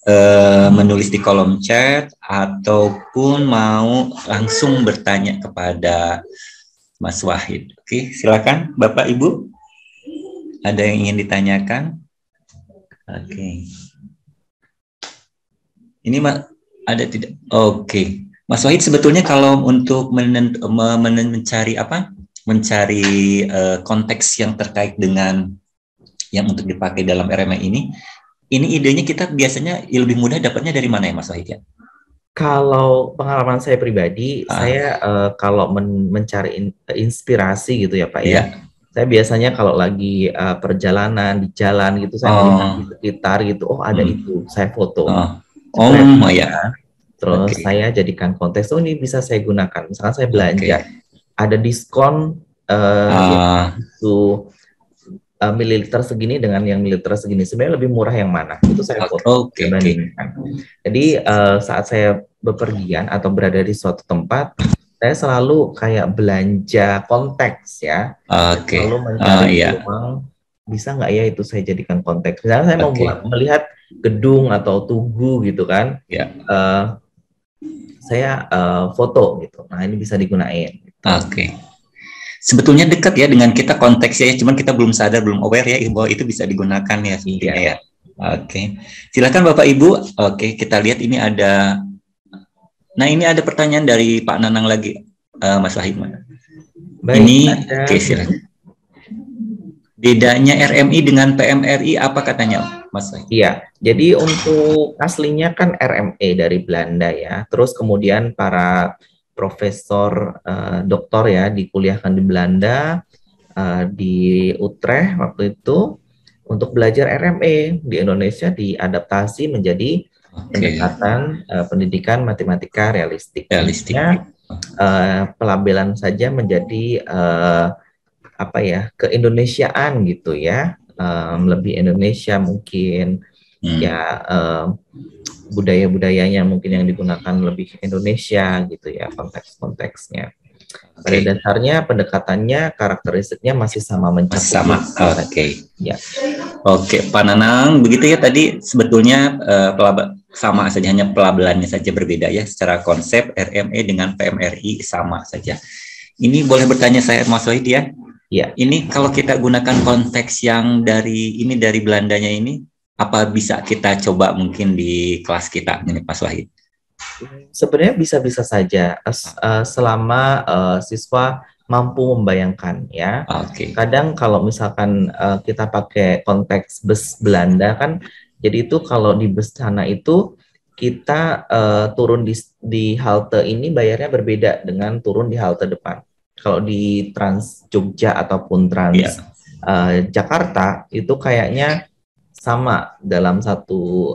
menulis di kolom chat ataupun mau langsung bertanya kepada Mas Wahid. Oke, silakan Bapak Ibu. Ada yang ingin ditanyakan? Oke. Ini ada tidak? Oke. Mas Wahid, sebetulnya kalau untuk mencari konteks yang terkait dengan yang untuk dipakai dalam RMA ini idenya kita biasanya lebih mudah dapatnya dari mana ya Mas Wahid ya? Kalau pengalaman saya pribadi, saya kalau mencari inspirasi gitu ya Pak ya, saya biasanya kalau lagi perjalanan di jalan gitu, saya melihat di sekitar gitu, ada itu, saya foto. Terus saya jadikan konteks, ini bisa saya gunakan. Misalkan saya belanja, ada diskon itu mililiter segini dengan yang mililiter segini, sebenarnya lebih murah yang mana? Itu saya foto bandingkan. Jadi saat saya bepergian atau berada di suatu tempat, saya selalu kayak belanja konteks ya. Selalu mencari uang, bisa nggak ya itu saya jadikan konteks. Misalnya saya mau melihat gedung atau tugu gitu kan, saya foto gitu. Nah ini bisa digunain. Sebetulnya dekat ya dengan kita konteksnya ya, cuman kita belum sadar, belum aware ya bahwa itu bisa digunakan ya sebenarnya ya. Silakan Bapak Ibu. Kita lihat ini ada. Nah ini ada pertanyaan dari Pak Nanang lagi, Mas Wahid. Silakan. Bedanya RMI dengan PMRI apa katanya, Mas Wahid? Iya, jadi untuk aslinya kan RME dari Belanda ya, terus kemudian para profesor doktor ya dikuliahkan di Belanda, di Utrecht waktu itu untuk belajar RME. Di Indonesia diadaptasi menjadi pendekatan pendidikan matematika realistik. Pelabelan saja menjadi keindonesiaan gitu ya, lebih Indonesia mungkin ya, budaya-budayanya mungkin yang digunakan lebih Indonesia gitu ya, konteks-konteksnya. Pada dasarnya pendekatannya, karakteristiknya masih sama, mencakup. Pak Nanang, begitu ya tadi sebetulnya sama saja, hanya pelabelannya saja berbeda ya, secara konsep RME dengan PMRI sama saja. Ini boleh bertanya saya Mas Wahid ya? Ya. Ini kalau kita gunakan konteks yang dari Belandanya ini, apa bisa kita coba mungkin di kelas kita ini Mas Wahid? Sebenarnya bisa-bisa saja selama siswa mampu membayangkan ya. Kadang kalau misalkan kita pakai konteks bus Belanda kan, jadi itu kalau di bus sana itu kita turun di halte ini bayarnya berbeda dengan turun di halte depan. Kalau di Trans Jogja ataupun Trans Jakarta itu kayaknya sama, dalam satu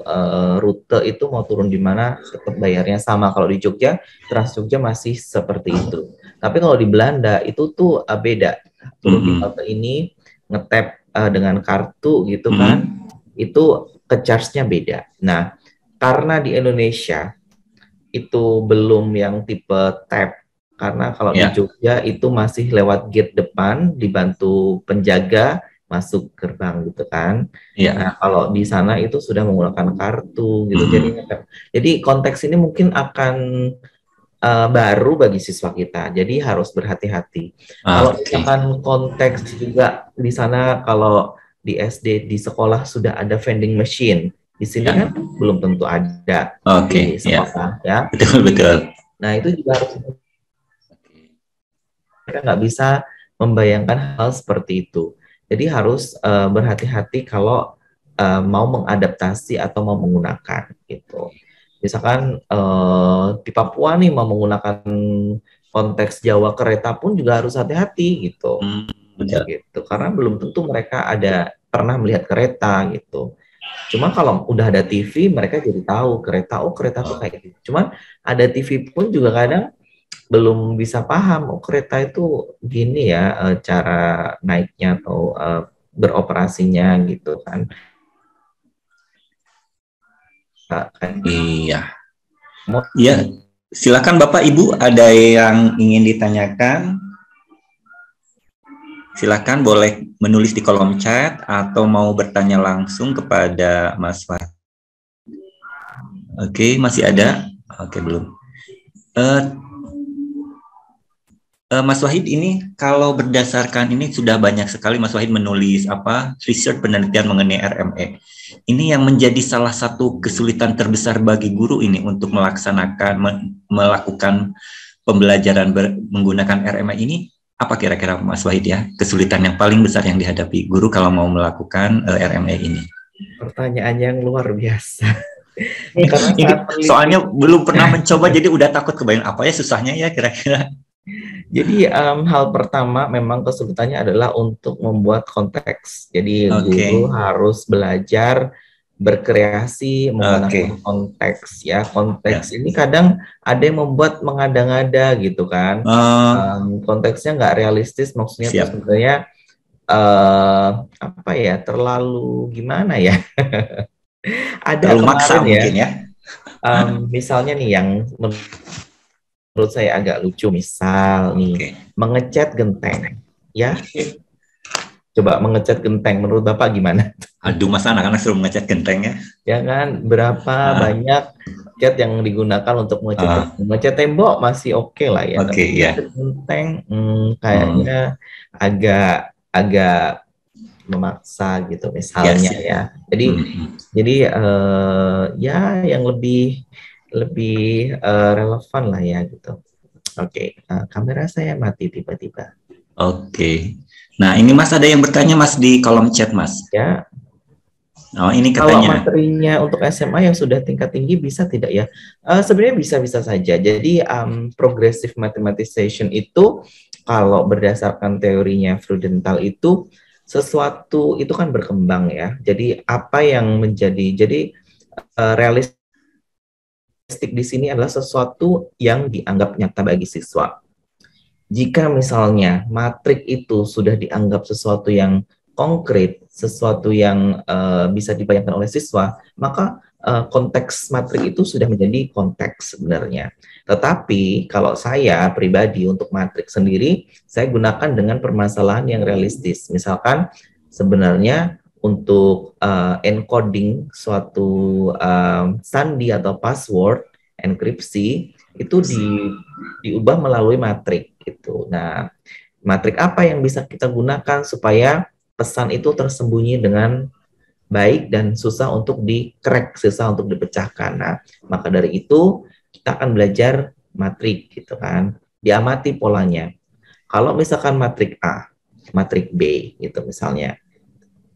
rute itu mau turun di mana tetap bayarnya sama. Kalau di Jogja, Trans Jogja masih seperti itu. Tapi kalau di Belanda itu tuh beda. Turun di halte ini nge-tap dengan kartu gitu kan, itu ke-charge-nya beda. Nah, karena di Indonesia itu belum yang tipe tap, karena kalau di Jogja itu masih lewat gate depan dibantu penjaga masuk gerbang gitu kan. Nah, kalau di sana itu sudah menggunakan kartu gitu. Jadi konteks ini mungkin akan baru bagi siswa kita, jadi harus berhati-hati. Kalau misalkan konteks juga di sana, kalau di SD di sekolah sudah ada vending machine, di sini kan belum tentu ada di sekolah, ya. Betul. Nah itu juga harus, kita nggak bisa membayangkan hal seperti itu. Jadi harus berhati-hati kalau mau mengadaptasi atau mau menggunakan gitu. Misalkan di Papua nih mau menggunakan konteks Jawa kereta pun juga harus hati-hati gitu. Gitu. Karena belum tentu mereka pernah melihat kereta gitu. Cuma kalau udah ada TV, mereka jadi tahu kereta, oh kereta tuh kayak gitu. Cuman ada TV pun juga kadang belum bisa paham, oh kereta itu gini ya cara naiknya atau beroperasinya gitu kan. Iya. Ya, silakan Bapak Ibu, ada yang ingin ditanyakan? Silakan boleh menulis di kolom chat atau mau bertanya langsung kepada Mas Wahid. Oke, masih ada? Oke, belum. Mas Wahid, ini kalau berdasarkan ini sudah banyak sekali Mas Wahid menulis research penelitian mengenai RME. Ini yang menjadi salah satu kesulitan terbesar bagi guru ini untuk melakukan pembelajaran menggunakan RME ini. Apa kira-kira Mas Wahid ya, kesulitan yang paling besar yang dihadapi guru kalau mau melakukan RME ini? Pertanyaan yang luar biasa. Soalnya belum pernah mencoba, jadi udah takut kebayang apa ya susahnya ya kira-kira. Jadi hal pertama memang kesulitannya adalah untuk membuat konteks. Jadi guru harus belajar berkreasi menggunakan konteks ya. Konteks ini kadang ada yang membuat mengada-ngada gitu kan. Konteksnya nggak realistis, maksudnya sebenarnya terlalu gimana ya? Ada terlalu maksa mungkin ya. Misalnya nih yang menurut saya agak lucu, misal nih mengecat genteng ya. Coba mengecat genteng, menurut Bapak gimana? Aduh, masa anak-anak suruh mengecat genteng ya? Ya kan, berapa banyak cat yang digunakan untuk mengecat genteng. Mengecat tembok masih oke lah ya. Tapi genteng kayaknya agak memaksa gitu misalnya ya. Jadi ya yang lebih relevan lah ya gitu. Kamera saya mati tiba-tiba. Nah, ini Mas ada yang bertanya Mas di kolom chat Mas. Ya. Oh, ini Kalau katanya. materinya untuk SMA yang sudah tingkat tinggi bisa tidak ya? Sebenarnya bisa-bisa saja. Jadi progressive mathematization itu kalau berdasarkan teorinya Freudenthal itu sesuatu itu kan berkembang ya. Jadi apa yang menjadi realistik di sini adalah sesuatu yang dianggap nyata bagi siswa. Jika misalnya matrik itu sudah dianggap sesuatu yang konkret, sesuatu yang bisa dibayangkan oleh siswa, maka konteks matrik itu sudah menjadi konteks sebenarnya. Tetapi kalau saya pribadi untuk matrik sendiri, saya gunakan dengan permasalahan yang realistis. Misalkan sebenarnya untuk encoding suatu sandi atau password, enkripsi, itu diubah melalui matrik gitu. Nah, matrik apa yang bisa kita gunakan supaya pesan itu tersembunyi dengan baik dan susah untuk di-crack, susah untuk dipecahkan. Nah, maka dari itu kita akan belajar matrik gitu kan. Diamati polanya. Kalau misalkan matrik A, matrik B gitu misalnya,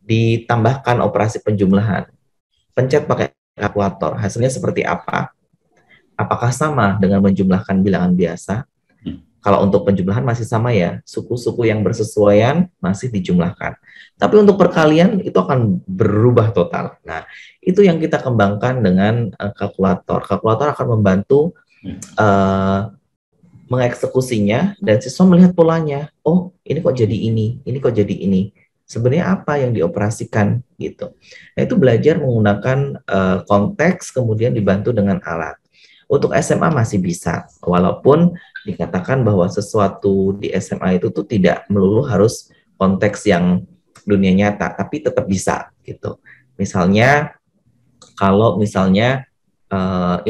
ditambahkan operasi penjumlahan, pencet pakai kalkulator, hasilnya seperti apa? Apakah sama dengan menjumlahkan bilangan biasa? Kalau untuk penjumlahan masih sama ya, suku-suku yang bersesuaian masih dijumlahkan. Tapi untuk perkalian itu akan berubah total. Nah, itu yang kita kembangkan dengan kalkulator. Kalkulator akan membantu mengeksekusinya dan siswa melihat polanya. Oh, ini kok jadi ini kok jadi ini. Sebenarnya apa yang dioperasikan gitu. Nah, itu belajar menggunakan konteks kemudian dibantu dengan alat. Untuk SMA masih bisa, walaupun dikatakan bahwa sesuatu di SMA itu tuh tidak melulu harus konteks yang dunia nyata, tapi tetap bisa gitu. Misalnya kalau misalnya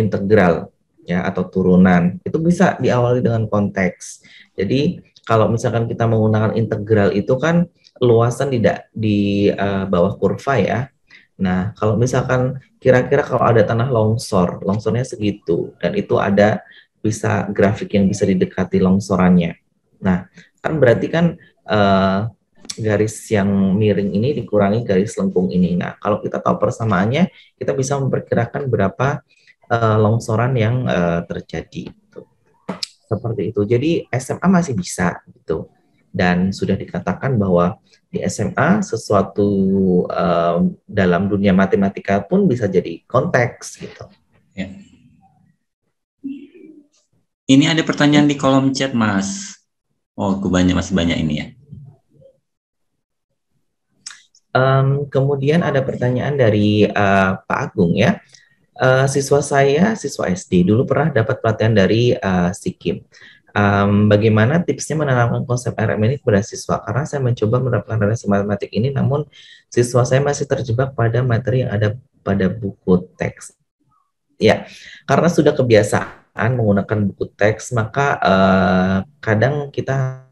integral ya atau turunan. Itu bisa diawali dengan konteks. Jadi kalau misalkan kita menggunakan integral itu kan luasan tidak di bawah kurva ya. Nah, kalau misalkan kira-kira kalau ada tanah longsor, longsornya segitu, dan itu ada bisa grafik yang bisa didekati longsorannya. Nah, kan berarti kan garis yang miring ini dikurangi garis lengkung ini. Nah, kalau kita tahu persamaannya, kita bisa memperkirakan berapa longsoran yang terjadi. Gitu. Seperti itu. Jadi SMA masih bisa gitu. Dan sudah dikatakan bahwa di SMA sesuatu dalam dunia matematika pun bisa jadi konteks gitu. Ya. Ini ada pertanyaan di kolom chat, Mas. Oh, masih banyak ini ya. Kemudian ada pertanyaan dari Pak Agung ya. Siswa saya, siswa SD, dulu pernah dapat pelatihan dari Sikim. Bagaimana tipsnya menanamkan konsep RM ini kepada siswa? Karena saya mencoba menerapkan relasi matematik ini, namun siswa saya masih terjebak pada materi yang ada pada buku teks. Ya, karena sudah kebiasaan menggunakan buku teks, maka kadang kita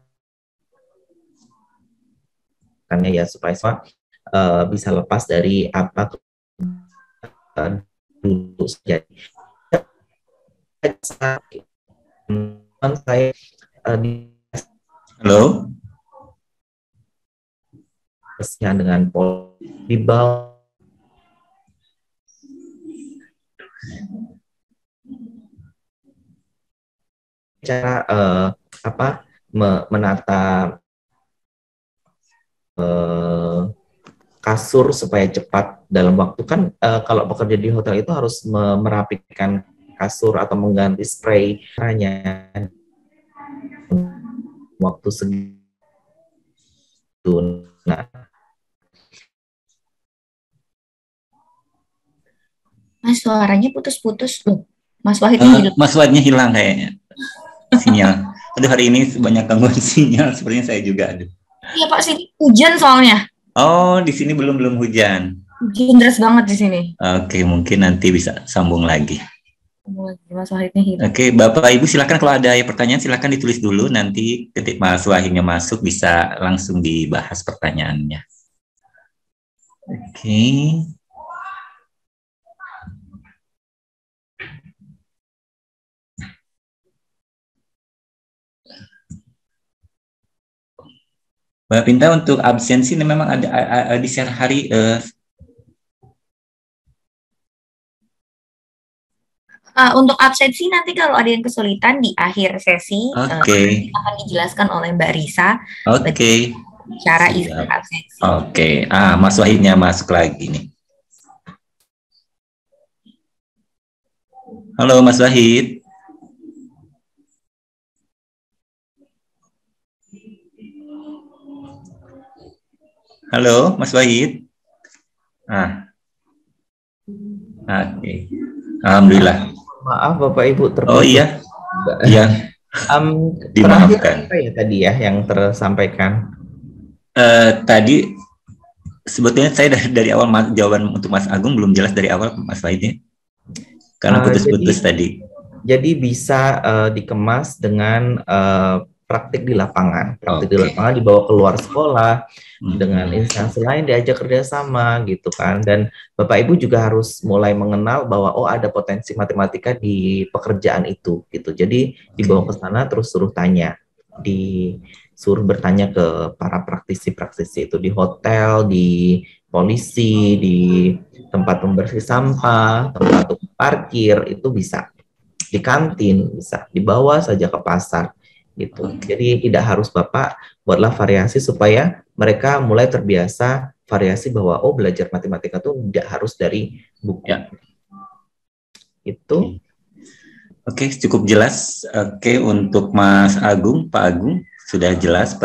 kan ya supaya siswa bisa lepas dari apa dulu saja. Saya halo dengan di bawah cara menata kasur supaya cepat dalam waktu kan kalau bekerja di hotel itu harus merapikan kasur atau mengganti spray hanya waktu segitu. Nah, Mas, suaranya putus-putus loh. Mas Wahid Mas Wahidnya hilang kayaknya sinyal. Aduh, hari ini banyak gangguan sinyal, sepertinya saya juga ada. Iya Pak, sini hujan soalnya. Oh, di sini belum hujan. Hujan deras banget di sini. Oke, mungkin nanti bisa sambung lagi. Mas Wahidnya hilang. Oke, Bapak Ibu silakan kalau ada pertanyaan silakan ditulis dulu, nanti ketika Mas Wahidnya masuk bisa langsung dibahas pertanyaannya. Oke. Mbak Pinta, untuk absensi ini memang ada di share hari untuk absensi nanti kalau ada yang kesulitan di akhir sesi akan dijelaskan oleh Mbak Risa. Cara istilah absensi. Mas Wahidnya masuk lagi nih. Halo Mas Wahid. Halo, Mas Wahid. Oke. Alhamdulillah. Maaf Bapak Ibu terputus. Oh iya. Iya. Dimaafkan. Apa ya tadi ya yang tersampaikan? Tadi sebetulnya saya dari awal jawaban untuk Mas Agung belum jelas dari awal Mas Wahidnya. Karena putus-putus tadi. Jadi bisa dikemas dengan praktik di lapangan. Praktik di lapangan dibawa keluar sekolah, dengan instansi lain diajak kerjasama gitu kan. Dan Bapak Ibu juga harus mulai mengenal bahwa ada potensi matematika di pekerjaan itu gitu. Jadi dibawa ke sana terus suruh tanya, disuruh bertanya ke para praktisi-praktisi itu di hotel, di polisi, di tempat pembersih sampah, tempat parkir itu bisa, di kantin bisa, dibawa saja ke pasar. Gitu. Jadi tidak harus Bapak buatlah variasi supaya mereka mulai terbiasa variasi bahwa belajar matematika itu tidak harus dari buku. Ya. Itu. Oke, cukup jelas. Oke, untuk Mas Agung, Pak Agung sudah jelas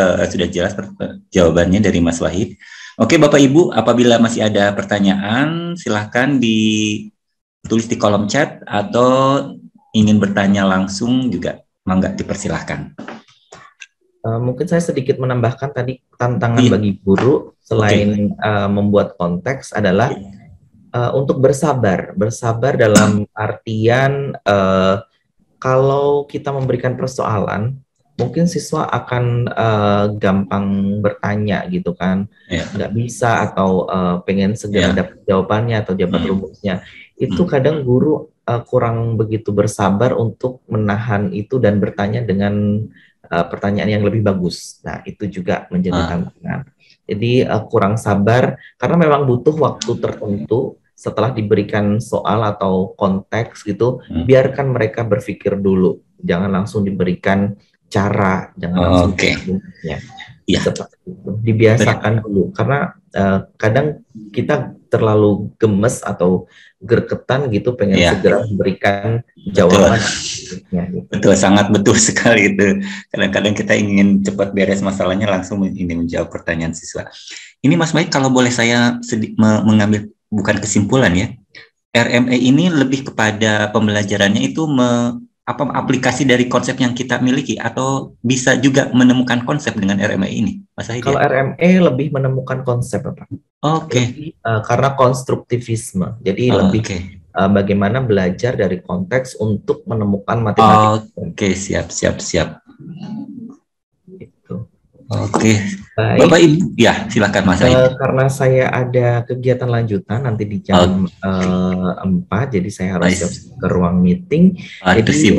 jawabannya dari Mas Wahid. Oke, Bapak Ibu, apabila masih ada pertanyaan silahkan ditulis di kolom chat atau ingin bertanya langsung juga mangga dipersilahkan. Mungkin saya sedikit menambahkan tadi tantangan bagi guru selain membuat konteks adalah untuk bersabar dalam artian kalau kita memberikan persoalan, mungkin siswa akan gampang bertanya gitu kan, nggak bisa atau pengen segera dapat jawabannya atau dapat rumusnya. Itu kadang guru kurang begitu bersabar untuk menahan itu dan bertanya dengan pertanyaan yang lebih bagus. Nah, itu juga menjadi tantangan. Jadi kurang sabar karena memang butuh waktu tertentu setelah diberikan soal atau konteks gitu, biarkan mereka berpikir dulu, jangan langsung diberikan cara, jangan langsung ya. Seperti itu. Dibiasakan dulu karena kadang kita terlalu gemes atau gergetan gitu pengen segera memberikan jawaban. Betul, sangat betul sekali itu. Kadang-kadang kita ingin cepat beres masalahnya langsung ingin menjawab pertanyaan siswa. Ini Mas Baik, kalau boleh saya mengambil bukan kesimpulan ya, RME ini lebih kepada pembelajarannya itu aplikasi dari konsep yang kita miliki atau bisa juga menemukan konsep dengan RME ini, Mas Wahid? Kalau RME lebih menemukan konsep, Pak. Karena konstruktivisme, jadi lebih bagaimana belajar dari konteks untuk menemukan matematika. Siap. Bapak Ibu, ya silakan Mas Wahid. Karena saya ada kegiatan lanjutan nanti di jam 4, jadi saya harus ke ruang meeting. Jadi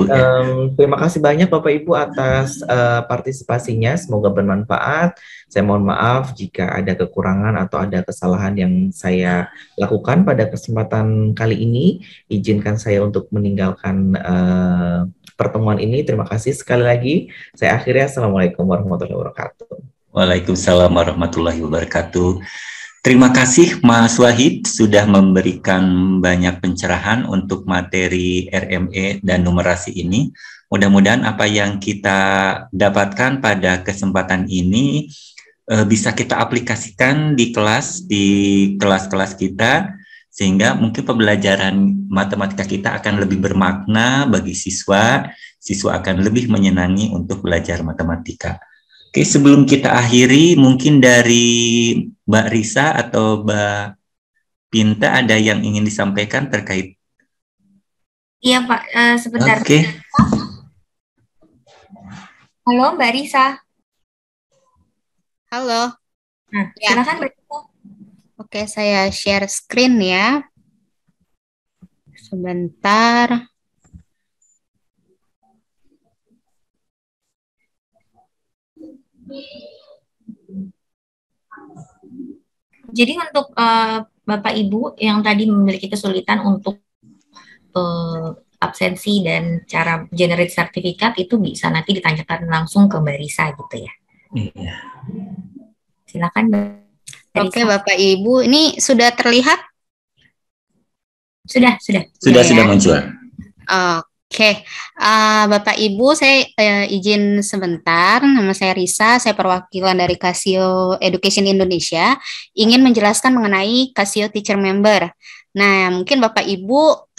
terima kasih banyak Bapak Ibu atas partisipasinya, semoga bermanfaat. Saya mohon maaf jika ada kekurangan atau ada kesalahan yang saya lakukan pada kesempatan kali ini. Izinkan saya untuk meninggalkan pertemuan ini. Terima kasih sekali lagi. Saya akhiri. Assalamualaikum warahmatullahi wabarakatuh. Waalaikumsalam warahmatullahi wabarakatuh. Terima kasih Mas Wahid sudah memberikan banyak pencerahan untuk materi RME dan numerasi ini. Mudah-mudahan apa yang kita dapatkan pada kesempatan ini bisa kita aplikasikan di kelas-kelas kita, sehingga mungkin pembelajaran matematika kita akan lebih bermakna bagi siswa akan lebih menyenangi untuk belajar matematika. Oke, sebelum kita akhiri, mungkin dari Mbak Risa atau Mbak Pinta ada yang ingin disampaikan terkait? Iya Pak, sebentar. Halo Mbak Risa. Halo. Nah, silakan Mbak Risa. Oke, saya share screen ya. Sebentar. Jadi untuk Bapak Ibu yang tadi memiliki kesulitan untuk absensi dan cara generate sertifikat itu bisa nanti ditanyakan langsung ke Mbak Risa gitu ya. Iya. Silakan Mbak Risa. Oke Bapak Ibu, ini sudah terlihat? Sudah muncul. Oke, Bapak Ibu, saya izin sebentar. Nama saya Risa, saya perwakilan dari Casio Education Indonesia. Ingin menjelaskan mengenai Casio Teacher Member. Nah, mungkin Bapak Ibu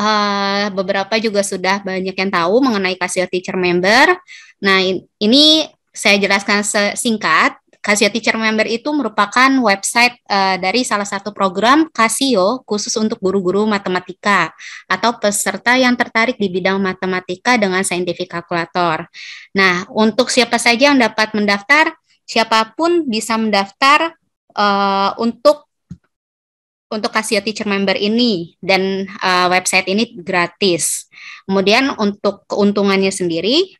beberapa juga sudah banyak yang tahu mengenai Casio Teacher Member. Nah, ini saya jelaskan singkat. Casio Teacher Member itu merupakan website dari salah satu program Casio khusus untuk guru-guru matematika atau peserta yang tertarik di bidang matematika dengan scientific calculator. Nah, untuk siapa saja yang dapat mendaftar, siapapun bisa mendaftar untuk Casio Teacher Member ini, dan website ini gratis. Kemudian untuk keuntungannya sendiri,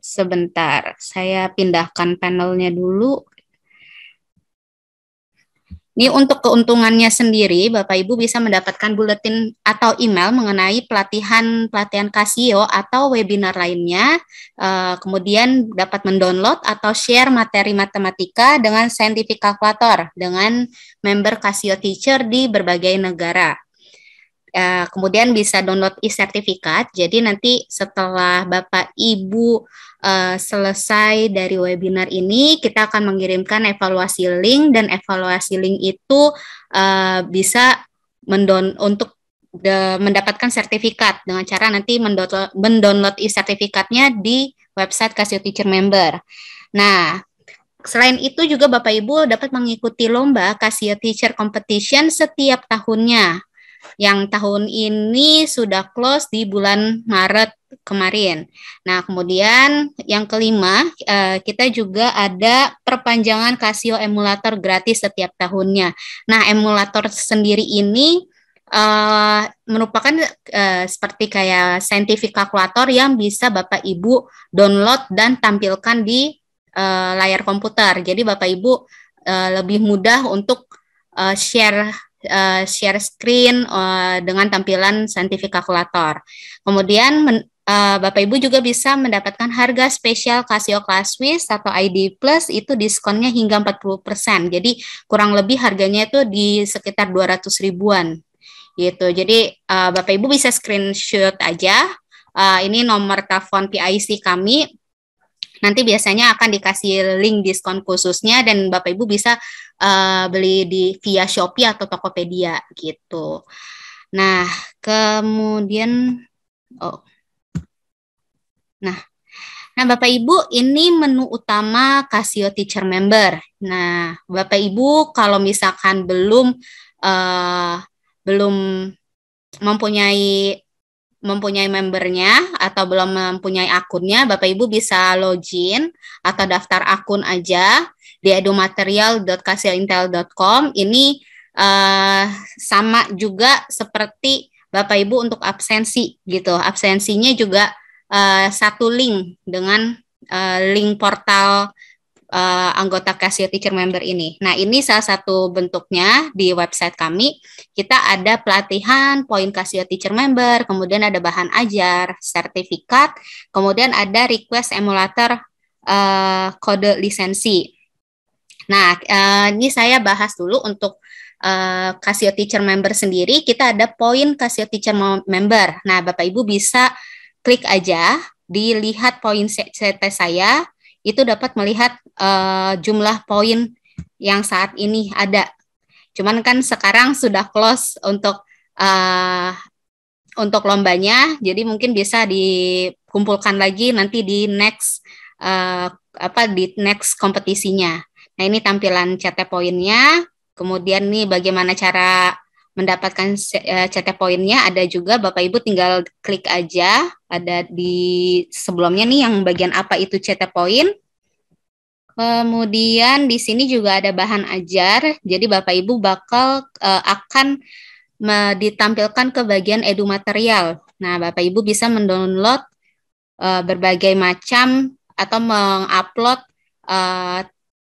sebentar, saya pindahkan panelnya dulu. Ini untuk keuntungannya sendiri, Bapak Ibu bisa mendapatkan buletin atau email mengenai pelatihan Casio atau webinar lainnya. Kemudian dapat mendownload atau share materi matematika dengan scientific calculator dengan member Casio Teacher di berbagai negara. Kemudian bisa download e-sertifikat. Jadi nanti setelah Bapak Ibu selesai dari webinar ini, kita akan mengirimkan evaluasi link, dan evaluasi link itu bisa untuk mendapatkan sertifikat dengan cara nanti mendownload e-sertifikatnya di website Casio Teacher Member. Nah, selain itu juga Bapak Ibu dapat mengikuti lomba Casio Teacher Competition setiap tahunnya. Yang tahun ini sudah close di bulan Maret kemarin. Nah, kemudian yang kelima, kita juga ada perpanjangan Casio emulator gratis setiap tahunnya. Nah, emulator sendiri ini merupakan seperti kayak scientific calculator yang bisa Bapak Ibu download dan tampilkan di layar komputer. Jadi Bapak Ibu lebih mudah untuk share screen dengan tampilan scientific calculator. Kemudian Bapak Ibu juga bisa mendapatkan harga spesial Casio ClassWiz atau ID Plus itu diskonnya hingga 40%. Jadi kurang lebih harganya itu di sekitar 200 ribuan gitu. Jadi Bapak Ibu bisa screenshot aja. Ini nomor telepon PIC kami. Nanti biasanya akan dikasih link diskon khususnya dan Bapak Ibu bisa beli via Shopee atau Tokopedia gitu. Nah, kemudian Nah, Bapak Ibu, ini menu utama Casio Teacher Member. Nah, Bapak Ibu kalau misalkan belum mempunyai membernya atau belum mempunyai akunnya, Bapak Ibu bisa login atau daftar akun aja di edumaterial.casiointel.com. Ini sama juga seperti Bapak Ibu untuk absensi gitu. Absensinya juga satu link dengan link portal anggota Casio Teacher Member ini. Nah, ini salah satu bentuknya di website kami. Kita ada pelatihan, poin Casio Teacher Member, kemudian ada bahan ajar, sertifikat, kemudian ada request emulator kode lisensi. Nah, ini saya bahas dulu untuk Casio Teacher Member sendiri. Kita ada poin Casio Teacher Member. Nah, Bapak Ibu bisa klik aja, dilihat poin CT saya, itu dapat melihat jumlah poin yang saat ini ada. Cuman kan sekarang sudah close untuk lombanya, jadi mungkin bisa dikumpulkan lagi nanti di next kompetisinya. Nah, ini tampilan CT poinnya. Kemudian nih bagaimana cara mendapatkan CT poinnya, ada juga Bapak Ibu tinggal klik aja, ada di sebelumnya nih yang bagian apa itu CT poin. Kemudian di sini juga ada bahan ajar, jadi Bapak Ibu bakal akan ditampilkan ke bagian edu material. Nah, Bapak Ibu bisa mendownload berbagai macam atau mengupload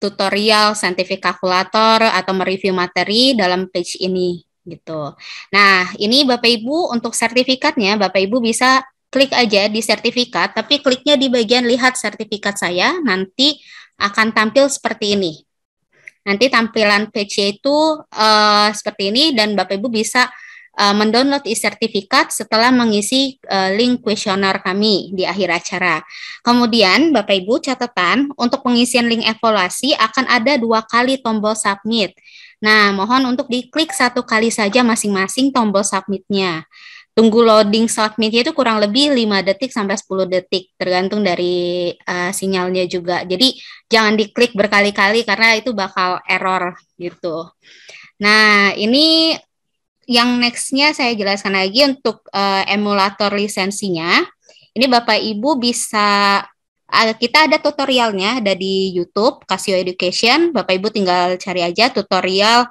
tutorial scientific calculator atau mereview materi dalam page ini gitu. Nah, ini Bapak Ibu untuk sertifikatnya, Bapak Ibu bisa klik aja di sertifikat, tapi kliknya di bagian lihat sertifikat saya, nanti akan tampil seperti ini. Nanti tampilan page itu seperti ini dan Bapak Ibu bisa mendownload e-sertifikat setelah mengisi link kuesioner kami di akhir acara. Kemudian Bapak Ibu catatan untuk pengisian link evaluasi akan ada 2 kali tombol submit. Nah, mohon untuk diklik 1 kali saja masing-masing tombol submitnya. Tunggu loading submitnya itu kurang lebih 5 detik sampai 10 detik, tergantung dari sinyalnya juga. Jadi jangan diklik berkali-kali karena itu bakal error gitu. Nah, ini yang next-nya saya jelaskan lagi untuk emulator lisensinya. Ini Bapak Ibu bisa, kita ada tutorialnya, ada di YouTube, Casio Education. Bapak Ibu tinggal cari aja tutorial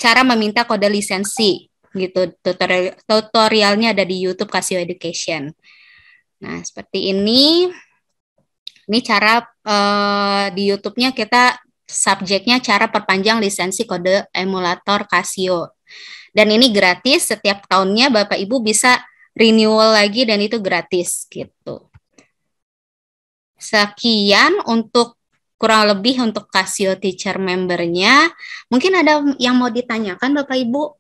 cara meminta kode lisensi gitu. Tutorialnya ada di YouTube Casio Education. Nah, seperti ini. Ini cara di YouTube-nya kita subjeknya cara perpanjang lisensi kode emulator Casio. Dan ini gratis, setiap tahunnya Bapak Ibu bisa renewal lagi dan itu gratis gitu. Sekian untuk kurang lebih untuk Casio Teacher Member-nya. Mungkin ada yang mau ditanyakan Bapak Ibu?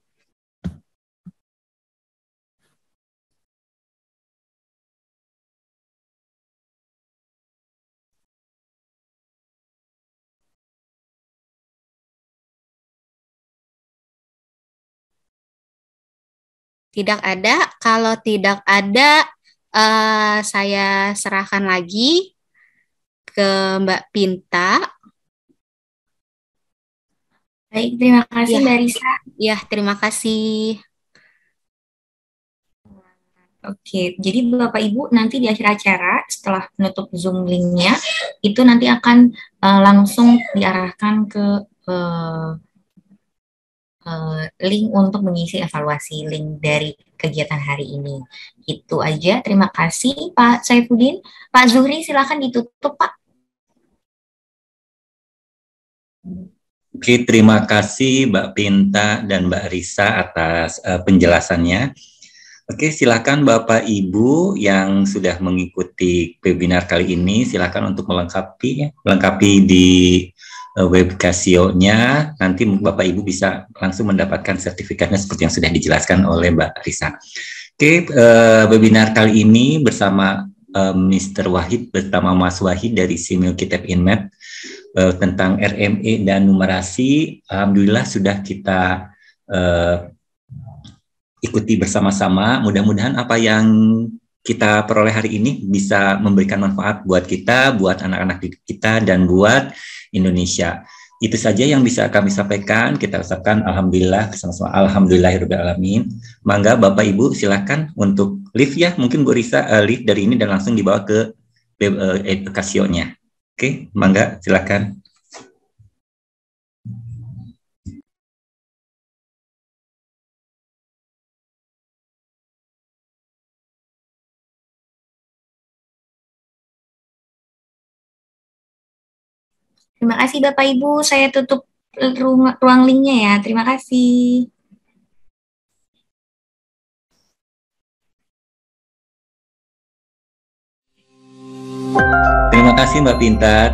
Tidak ada. Kalau tidak ada, saya serahkan lagi ke Mbak Pinta. Baik, terima kasih Mbak Risa. Ya, terima kasih. Oke, jadi Bapak Ibu nanti di akhir acara setelah menutup Zoom link-nya itu nanti akan langsung diarahkan ke link untuk mengisi evaluasi link dari kegiatan hari ini. Itu aja. Terima kasih Pak Saifuddin. Pak Zuhri silakan ditutup Pak. Oke, terima kasih Mbak Pinta dan Mbak Risa atas penjelasannya. Oke, silakan Bapak Ibu yang sudah mengikuti webinar kali ini, silakan untuk melengkapi di web Casio-nya. Nanti Bapak Ibu bisa langsung mendapatkan sertifikatnya seperti yang sudah dijelaskan oleh Mbak Risa. Oke, webinar kali ini bersama Mr. Wahid bersama Mas Wahid dari Simil Kitab Inmed tentang RME dan numerasi. Alhamdulillah sudah kita ikuti bersama-sama. Mudah-mudahan apa yang kita peroleh hari ini bisa memberikan manfaat buat kita, buat anak-anak didik kita, dan buat Indonesia. Itu saja yang bisa kami sampaikan. Kita ucapkan alhamdulillah bersama-sama. Alhamdulillahirrahmanirrahim. Mangga Bapak Ibu silakan untuk live ya. Mungkin Bu Risa live dari ini dan langsung dibawa ke Casio-nya. Oke, mangga silakan. Terima kasih Bapak Ibu, saya tutup ruang linknya ya. Terima kasih. Terima kasih Mbak Pinta.